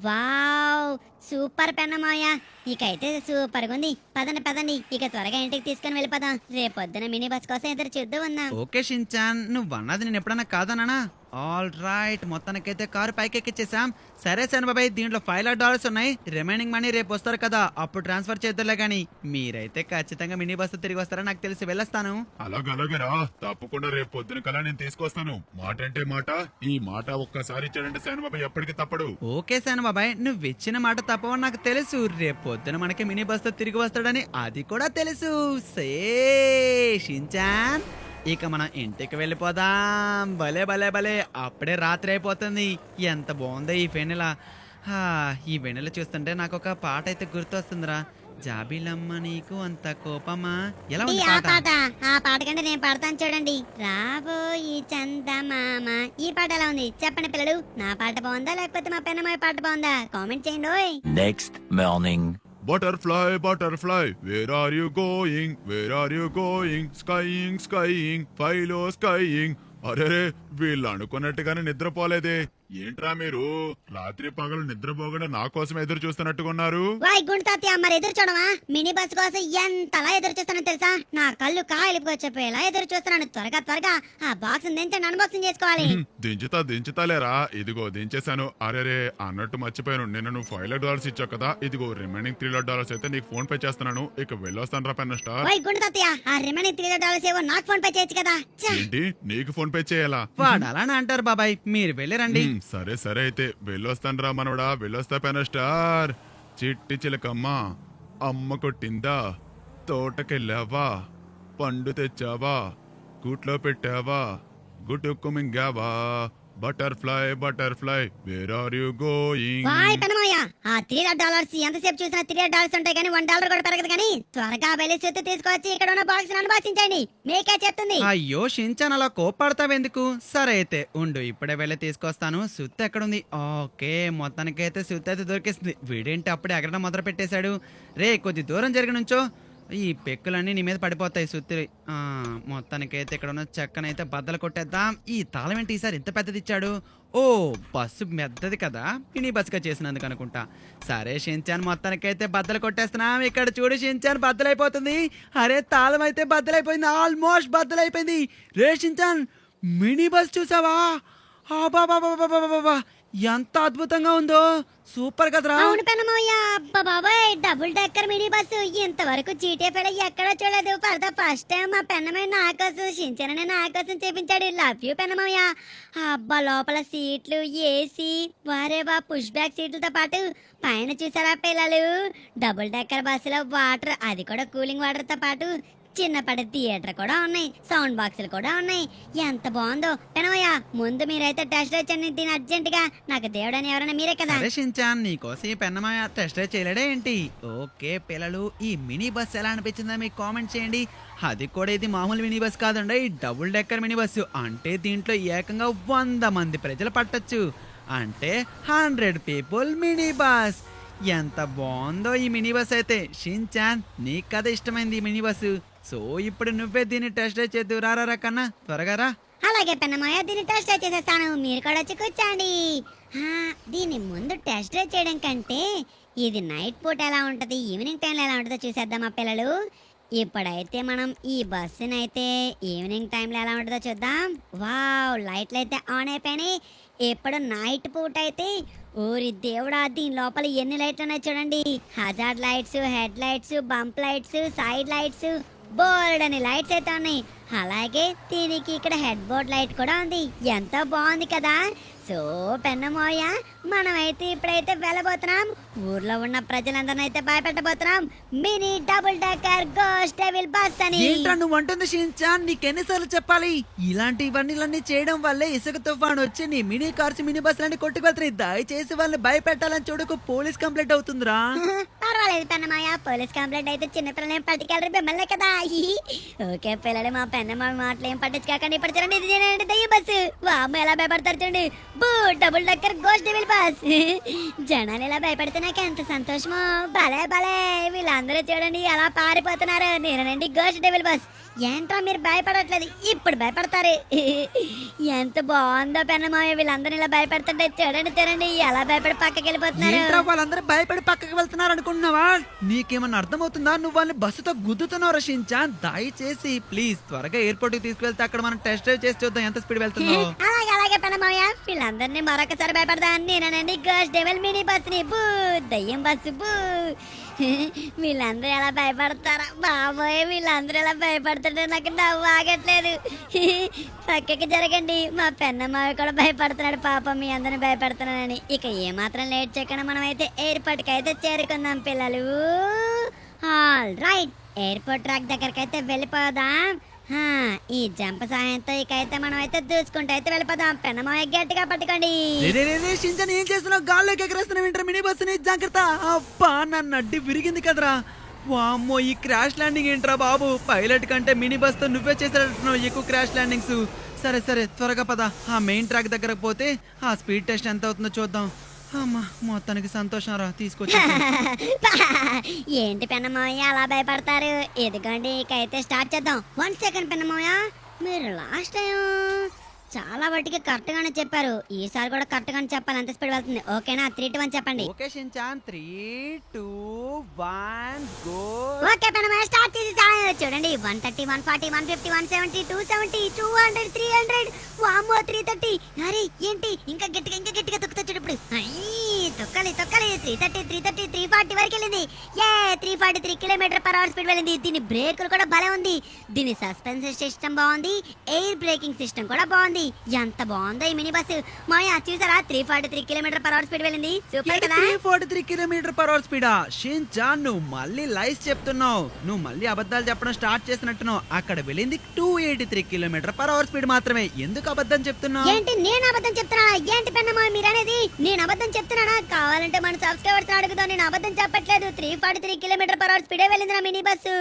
[SPEAKER 2] Wow, super Pennamayya. ఇకైతే సూపర్ గా ఉంది. పదండి పదండి, ఇక త్వరగా ఇంటికి తీసుకుని వెళ్ళిపోదాం. రేపొద్దున మినీ బస్ కోసం ఎదురు చూద్దాం ఉందాం.
[SPEAKER 3] ఓకే షిన్చాన్, నువ్వు అన్నది నేను ఎప్పుడన్నా కాదనా? ఆల్ రైట్, మొత్తానికైతే కారు పైకి ఎక్కిచ్చేసాం. సరే సన్ బాబాయ్, దీంట్లో $500 ఉన్నాయి. రిమైనింగ్ మనీ రేపు వస్తారు కదా, అప్పుడు ట్రాన్స్ఫర్ చేద్దాంలే గానీ మీరైతే ఖచ్చితంగా మినీ బస్సు తిరిగి వస్తారని నాకు తెలిసి వెళ్ళొస్తాను.
[SPEAKER 4] అలాగలాగరా, తప్పకుండా రేపు పొద్దున కల్లా నేను తీసుకొస్తాను. మాట అంటే మాట, ఈ మాట ఒక్కసారి ఇచ్చాడంటే శానబాబాయ్ ఎప్పటికీ తప్పడు.
[SPEAKER 3] ఓకే సన్ బాబాయ్, నువ్వు ఇచ్చిన మాట తప్పవని నాకు తెలుసు. రేపు పొద్దున మనకి మినీ బస్తో తిరిగి వస్తాడని అది కూడా తెలుసు. షించాన్, ఇక మనం ఇంటికి వెళ్ళిపోదాం. భలే భలే భలే, అప్పుడే రాత్రి అయిపోతుంది. ఎంత బాగుందో ఈ వెన్నెల. ఈ వెన్నెల చూస్తుంటే నాకు ఒక పాట అయితే గుర్తొస్తుందిరా. జాబిలమ్మ నీకు అంత కోపమా, ఎలా ఉంది
[SPEAKER 2] ఆ
[SPEAKER 3] పాట?
[SPEAKER 2] పాట, ఆ పాట కంటే నేను పాడతాను చూడండి. రాబోయి చందమామ, ఈ పాట ఎలా ఉంది చెప్పండి పిల్లలు. నా పాట బాగుందా లేకపోతే మా పెన్నమ్మాయి పాట బాగుందా? కామెంట్ చేయండి ఓయ్.
[SPEAKER 5] Next morning.
[SPEAKER 4] Butterfly, butterfly, where are you going? Where are you going? Skying, skying, ఫైలో skying. అరే, వీళ్ళు అనుకున్నట్టుగానే నిద్రపోలేదే. ఏంట్రా మీరు రాత్రి పగలు నిద్రపోకుండా నా కోసం ఎదురు చూస్తున్నట్టుకున్నారు?
[SPEAKER 2] వాయ్ గుండు తాతయ్య, మరి ఎదురు చూడమా? మినీ బస్ కోసం ఎంతలా ఎదురు చూస్తానో తెలుసా? నా కళ్ళు కాయలిపోయేలా ఎదురు చూస్తున్నాను. త్వరగా త్వరగా ఆ బాక్స్ దించండి, అన్బాక్సింగ్ చేసుకోవాలి.
[SPEAKER 4] దించుతాలేరా, ఇదిగో దించేశాను. అరే అన్నట్టు మర్చిపోయాను, నిన్న నువ్వు $500 ఇచ్చావు కదా, ఇదిగో రిమైనింగ్ $300 అయితే నీకు ఫోన్ పే చేస్తున్నాను. ఇక వెళ్ళొస్తాను రా పెన్న స్టార్.
[SPEAKER 2] వాయ్ గుండు తాతయ్య, ఆ రిమైనింగ్ $300 ఏవో నాకు ఫోన్ పే చేయొచ్చు కదా. ఛ!
[SPEAKER 4] ఏంటి, నీకు ఫోన్ పే చేయాలా?
[SPEAKER 3] వాడు అలానే అంటారు బాబాయ్, మీరు వెళ్ళరండి.
[SPEAKER 4] సరే సరే అయితే వెళ్ళొస్తాను రా మనవడా, వెళ్ళొస్తా పెన స్టార్. చిట్టి చిలకమ్మ అమ్మ కొట్టిందా, తోటకెళ్ళావా, పండు తెచ్చావా, గూట్లో పెట్టావా, గుటుక్కు మింగావా. Butterfly butterfly, where are you going?
[SPEAKER 2] Why Penamayya, ఆ $300 ఎంతసేపు చూసినా $3 ఉంటాయి కానీ $1 కూడా పెరగదు. కానీ త్వరగా వెళ్ళి సుత్తు తీసుకొచ్చి ఇక్కడ ఉన్న బాక్స్ అన్బాక్సింగ్ చేయండి. మీకే చెప్తుంది.
[SPEAKER 3] అయ్యో షించాన్, అలా కోప్పడతావెందుకు? సరే అయితే ఉండు, ఇప్పుడే వెళ్ళి తీసుకొస్తాను. సుత్తి ఎక్కడుంది? ఓకే, మొత్తానికైతే సుత్తి అయితే దొరికేస్తుంది. వీడేంటి అప్పుడే ఎగరడం మొదలు పెట్టేశాడు. రే, కొద్ది దూరం జరిగి నుంచో, ఈ పెక్కులన్నీ నీ మీద పడిపోతాయి సుత్తి. మొత్తానికైతే ఇక్కడ ఉన్న చెక్కనైతే బద్దలు కొట్టేద్దాం. ఈ తాళం ఏంటి ఈసారి ఇంత పెద్దది ఇచ్చాడు? ఓ, బస్సు పెద్దది కదా, మినీ బస్సుగా చేసినందుకు అనుకుంటా. సరే షించాన్, మొత్తానికైతే బద్దలు కొట్టేస్తున్నాం. ఇక్కడ చూడు షించాన్, బద్దలైపోతుంది. అరే, తాళం అయితే బద్దలైపోయింది, ఆల్మోస్ట్ బద్దలైపోయింది. రే షించాన్, మినీ బస్ చూసావా? బాబా, ఎంత అద్భుతంగా ఉందో, సూపర్ కదరా.
[SPEAKER 2] అవును పెనమయ్య, అబ్బా బాబాయ్, డబుల్ డెక్కర్ మినీ బస్సు ఇంతవరకు చీటీఎఫ్ ఎక్కడా చూడలేదు. ఫర్ ద ఫస్ట్ టైం మా పెన్నమయ్య నా కోసం, షించనని నా కోసం చేపించాడు. Love you పెన్నమయ్య. అబ్బా, లోపల సీట్లు, ఏసీ, వారేవా పుష్ బ్యాక్ సీట్లతో పాటు పైన చూసారా పిల్లలు, డబుల్ డెక్కర్ బస్సులో వాటర్, అది కూడా కూలింగ్ వాటర్ తో పాటు చిన్నపాటి థియేటర్ కూడా ఉన్నాయి, సౌండ్ బాక్సులు కూడా ఉన్నాయి. ఎంత బాగుందో పెనమయ్య. ముందు మీరైతే టెస్ట్ డ్రైవ్ చేయండి దీని అర్జెంట్ గా. నాకు దేవుడని ఎవరైనా మీరే కదా.
[SPEAKER 3] సరే షించాన్, నీకోసం ఈ పెన్నమాయ టెస్ట్ డ్రైవ్ చేయలేడే ఏంటి? ఓకే పిల్లలు, ఈ మినీ బస్ ఎలా అనిపించిందో మీకు కామెంట్ చేయండి. అది కూడా ఇది మామూలు మినీ బస్ కాదండి, ఈ డబుల్ డెక్కర్ మినీ బస్సు. అంటే దీంట్లో ఏకంగా 100 మంది ప్రజలు పట్టొచ్చు. అంటే 100 పీపుల్ మినీ బస్. ఎంత బాగుందో ఈ మినీ బస్ అయితే. షించాన్, నీకు కదా ఇష్టమైంది ఈ మినీ బస్సు. సో ఇప్పుడు నువ్వే దీన్ని టెస్ట్ డ్రైవ్ చేద్దు. రా కన్నా, త్వరగా రా.
[SPEAKER 2] అలాగే పెన్నమయ్య, దీన్ని టెస్ట్ డ్రైవ్ చేసేస్తాను. మీరు కూడా వచ్చి కూర్చోండి. దీన్ని ముందు టెస్ట్ డ్రైవ్ చేయడం కంటే ఇది నైట్ పూట ఎలా ఉంటది, ఈవినింగ్ టైంలో ఎలా ఉంటుందో చూసేద్దాం మా పిల్లలు. ఇప్పుడైతే మనం ఈ బస్సుని అయితే ఈవినింగ్ టైంలో ఎలా ఉంటుందో చూద్దాం. వావ్, లైట్లు అయితే ఆన్ అయిపోయినాయి. ఇప్పుడు నైట్ పూట అయితే, ఊరి దేవుడా, దీని లోపల ఎన్ని లైట్లు ఉన్నాయి చూడండి. Hazard lights, head lights, bump lights, side lights, board అని లైట్స్ అయితే ఉన్నాయి. అలాగే దీనికి ఇక్కడ హెడ్ బోర్డ్ లైట్ కూడా ఉంది. ఎంత బాగుంది కదా. సో పెన్నమోయ, మనమైతే ఇప్పుడైతే వెళ్ళబోతున్నాం. ఊర్లో ఉన్న ప్రజలందరినీ అయితే భయపెట్టబోతున్నాం. Mini double decker ghost devil bus అని.
[SPEAKER 3] ఏంటో నువ్వు అంటుంది షించాన్, నీకెన్నిసార్లు చెప్పాలి? ఇలాంటివన్నీ చేయడం వల్లే ఇసుక తుఫాన్ వచ్చి నీ మినీ కార్స్, మినీ బస్సులన్నీ కొట్టుకెళ్తాయి. దయచేసి వాళ్ళని భయపెట్టాలని చూడకు, పోలీస్ కంప్లైంట్ అవుతుందిరా.
[SPEAKER 2] పర్వాలేదు పెన్నమాయ, పోలీస్ కంప్లైంట్ అయితే చిన్నపిల్లలు ఏం పట్టుకెళ్ళరు, మిమ్మల్ని కదా. ఓకే పిల్లలు, మా పెన్నమాయ మాటలు ఏం పట్టించుకోకండి. ఇప్పుడు చూడండి, ఇది చూడండి, దయ్య బస్సు. వామ్మ ఎలా భయపడతారు చూడండి. Boo, double decker ghost devil bus. జనాలు ఎలా భయపడితే నాకు ఎంత సంతోషమో. భలే భలే, వీళ్ళందరూ చూడండి ఎలా పారిపోతున్నారు. నేనండి గోస్ట్ డెవిల్ బస్. ఏంట్రా మీరు భయపడట్లేదు, ఇప్పుడు భయపడతారు. ఎంత బాగుందో పెన్నమాయ, వీళ్ళందరూ ఇలా భయపడుతుంటే చూడండి ఎలా భయపడి పక్కకి వెళ్ళిపోతున్నారు.
[SPEAKER 3] ఏంట్రా వాళ్ళందరూ భయపడి పక్కకి వెళ్తున్నారు అనుకుంటున్నావా? నీకేమన్నా అర్థమవుతుందా? నువ్వు వాళ్ళని బస్సుతో గుద్దుతున్నావు రషించాన్. దయచేసి ప్లీజ్ త్వరగా ఎయిర్పోర్ట్ కి తీసుకువెళ్తే అక్కడ మనం టెస్ట్ డ్రైవ్ చేసి చూద్దాం ఎంత స్పీడ్ వెళ్తుందో.
[SPEAKER 2] అలాగే అలాగే పెనమాయ వీళ్ళందరినీ మరొకసారి భయపడతాను నేనండి గోస్ట్ డెవల్ మినీ బస్ ని బూ దయ్యం బస్సు బూ వీళ్ళందరూ ఎలా భయపడతారా బాబోయ్ వీళ్ళందరూ ఎలా భయపడుతుంటే నాకు నవ్వు ఆగట్లేదు పక్కకి జరగండి మా పెన్నమ్మావి కూడా భయపడుతున్నాడు పాపం మీ అందరిని భయపడుతున్నానని ఇక ఏమాత్రం లేట్ చేయకుండా మనం అయితే ఎయిర్పోర్ట్ కి అయితే చేరుకుందాం పిల్లలు ఆల్ రైట్ ఎయిర్పోర్ట్ ట్రాక్ దగ్గరికి అయితే వెళ్ళిపోదాం ఈ జంప్ సాయంతో ఇకైతే మనం అయితే దూసుకుంటూ అయితే వెళ్ళిపోదాం పెన్నమాయ గట్టిగా పట్టుకోండి
[SPEAKER 3] షించాన్ ఏం చేస్తున్నావు గాల్లోకి ఎగరేస్తున్నావు ఏంట్రా మినీ బస్సుని జాగ్రత్త అబ్బా నన్ను అడ్డి విరిగింది కదరా వామ్మో ఈ క్రాష్ ల్యాండింగ్ ఏంట్రా బాబు పైలట్ కంటే మినీ బస్ తో నువ్వే చేసేటట్టున్నావు ఎక్కువ క్రాష్ ల్యాండింగ్స్ సరే సరే త్వరగా పద ఆ మెయిన్ ట్రాక్ దగ్గరకు పోతే ఆ స్పీడ్ టెస్ట్ ఎంత అవుతుందో చూద్దాం అమ్మా మొత్తానికి సంతోషం రా తీసుకొచ్చి
[SPEAKER 2] ఏంటి పెన్నమాయ అలా భయపడతారు ఎదుగండి ఇకైతే స్టార్ట్ చేద్దాం 1 సెకండ్ పెన్నమాయ మీరు లాస్ట్ టైం చాలా వాటికి కరెక్ట్ గానే చెప్పారు ఈసారి కూడా కరెక్ట్ గానే చెప్పాలి ఎంత స్పీడ్ వెళ్తుంది ఓకేనా 3 2 1 చెప్పండి
[SPEAKER 3] okay Shinchan 3 2 1 go
[SPEAKER 2] okay Pennamaya start చేసేసాను చూడండి 130 140 150 170 270 200 300 వామ్మో 330 అరే ఏంటి ఇంకా గట్టిగా తొక్కుతా చూడు ఇప్పుడు తొక్కాలి 330 340 వరకు వెళ్ళింది ఏ 343 km/h స్పీడ్ వెళ్ళింది దీని బ్రేకులు కూడా భలే ఉంది దీని సస్పెన్షన్ సిస్టమ్ బాగుంది ఎయిర్ బ్రేకింగ్ సిస్టమ్ కూడా బాగుంది ఎంత బాగుందో ఈ మినీ బస్సు మాయా చూసారా 343 km/h స్పీడ్ వెళ్ళింది సూపర్ కదా
[SPEAKER 3] 343 km/h స్పీడా షించాన్ నువ్వు మళ్ళీ లైస్ చెప్తున్నావు నువ్వు మళ్ళీ అబద్ధాలు చెప్పడం స్టార్ట్ చేసినట్టున్నావు అక్కడ వెళ్ళింది 283 km/h స్పీడ్ మాత్రమే ఎందుకు అబద్ధం చెప్తున్నావు
[SPEAKER 2] ఏంటి నేను అబద్ధం చెప్తున్నా ఏంటి పెన్నమ్మ మీరనేది నేను అబద్ధం చెప్తున్నానా కావాలంటే మన సబ్స్క్రైబర్స్ అడుగుదాం నేను అబద్ధం చెప్పట్లేదు 343 km/h స్పీడే వెళ్ళింది నా మినీ బస్సు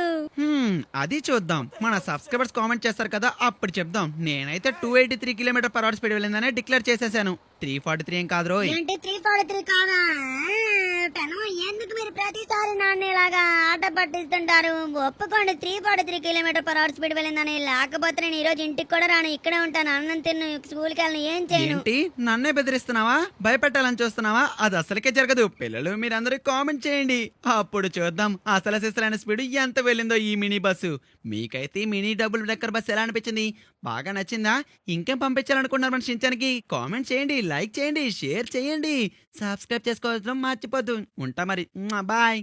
[SPEAKER 3] అది చూద్దాం మన సబ్స్క్రైబర్స్ కామెంట్ చేస్తారు కదా అప్పుడు చెప్దాం నేనైతే 283 km/h స్పీడ్ వెళ్ళిందనే డిక్లేర్ చేసేసాను 343 ఏం కాదు రోయ్
[SPEAKER 2] ఏంటి 343 కాదా పెనమ్మ ఎందుకు మీరు ప్రతిసారి నాన్న ఇలాగా ఆట పట్టిస్తుంటారు ఒప్పుకోండి 343 km/h స్పీడ్ వెళ్ళిందని లేకపోతే నేను ఈ రోజు ఇంటికి కూడా రాను ఇక్కడే ఉంటాను అన్నం తిన్ను స్కూల్కి వెళ్ళను ఏం చేయను
[SPEAKER 3] ఏంటి నన్నే బెదిరిస్తున్నావా భయపెట్టాలని చూస్తున్నావా అది అసలుకే జరగదు పిల్లలు మీరందరూ కామెంట్ చేయండి అప్పుడు చూద్దాం అసలు సిసలైన స్పీడ్ ఎంత వెళ్ళిందో ఈ మినీ బస్సు మీకైతే మినీ డబుల్ డెక్కర్ బస్ ఎలా అనిపించింది బాగా నచ్చిందా ఇంకేం పంపించాలనుకున్నారు మన షించానికి కామెంట్ చేయండి లైక్ చేయండి షేర్ చేయండి సబ్స్క్రైబ్ చేసుకోవడం మర్చిపోద్దు ఉంటా మరి బాయ్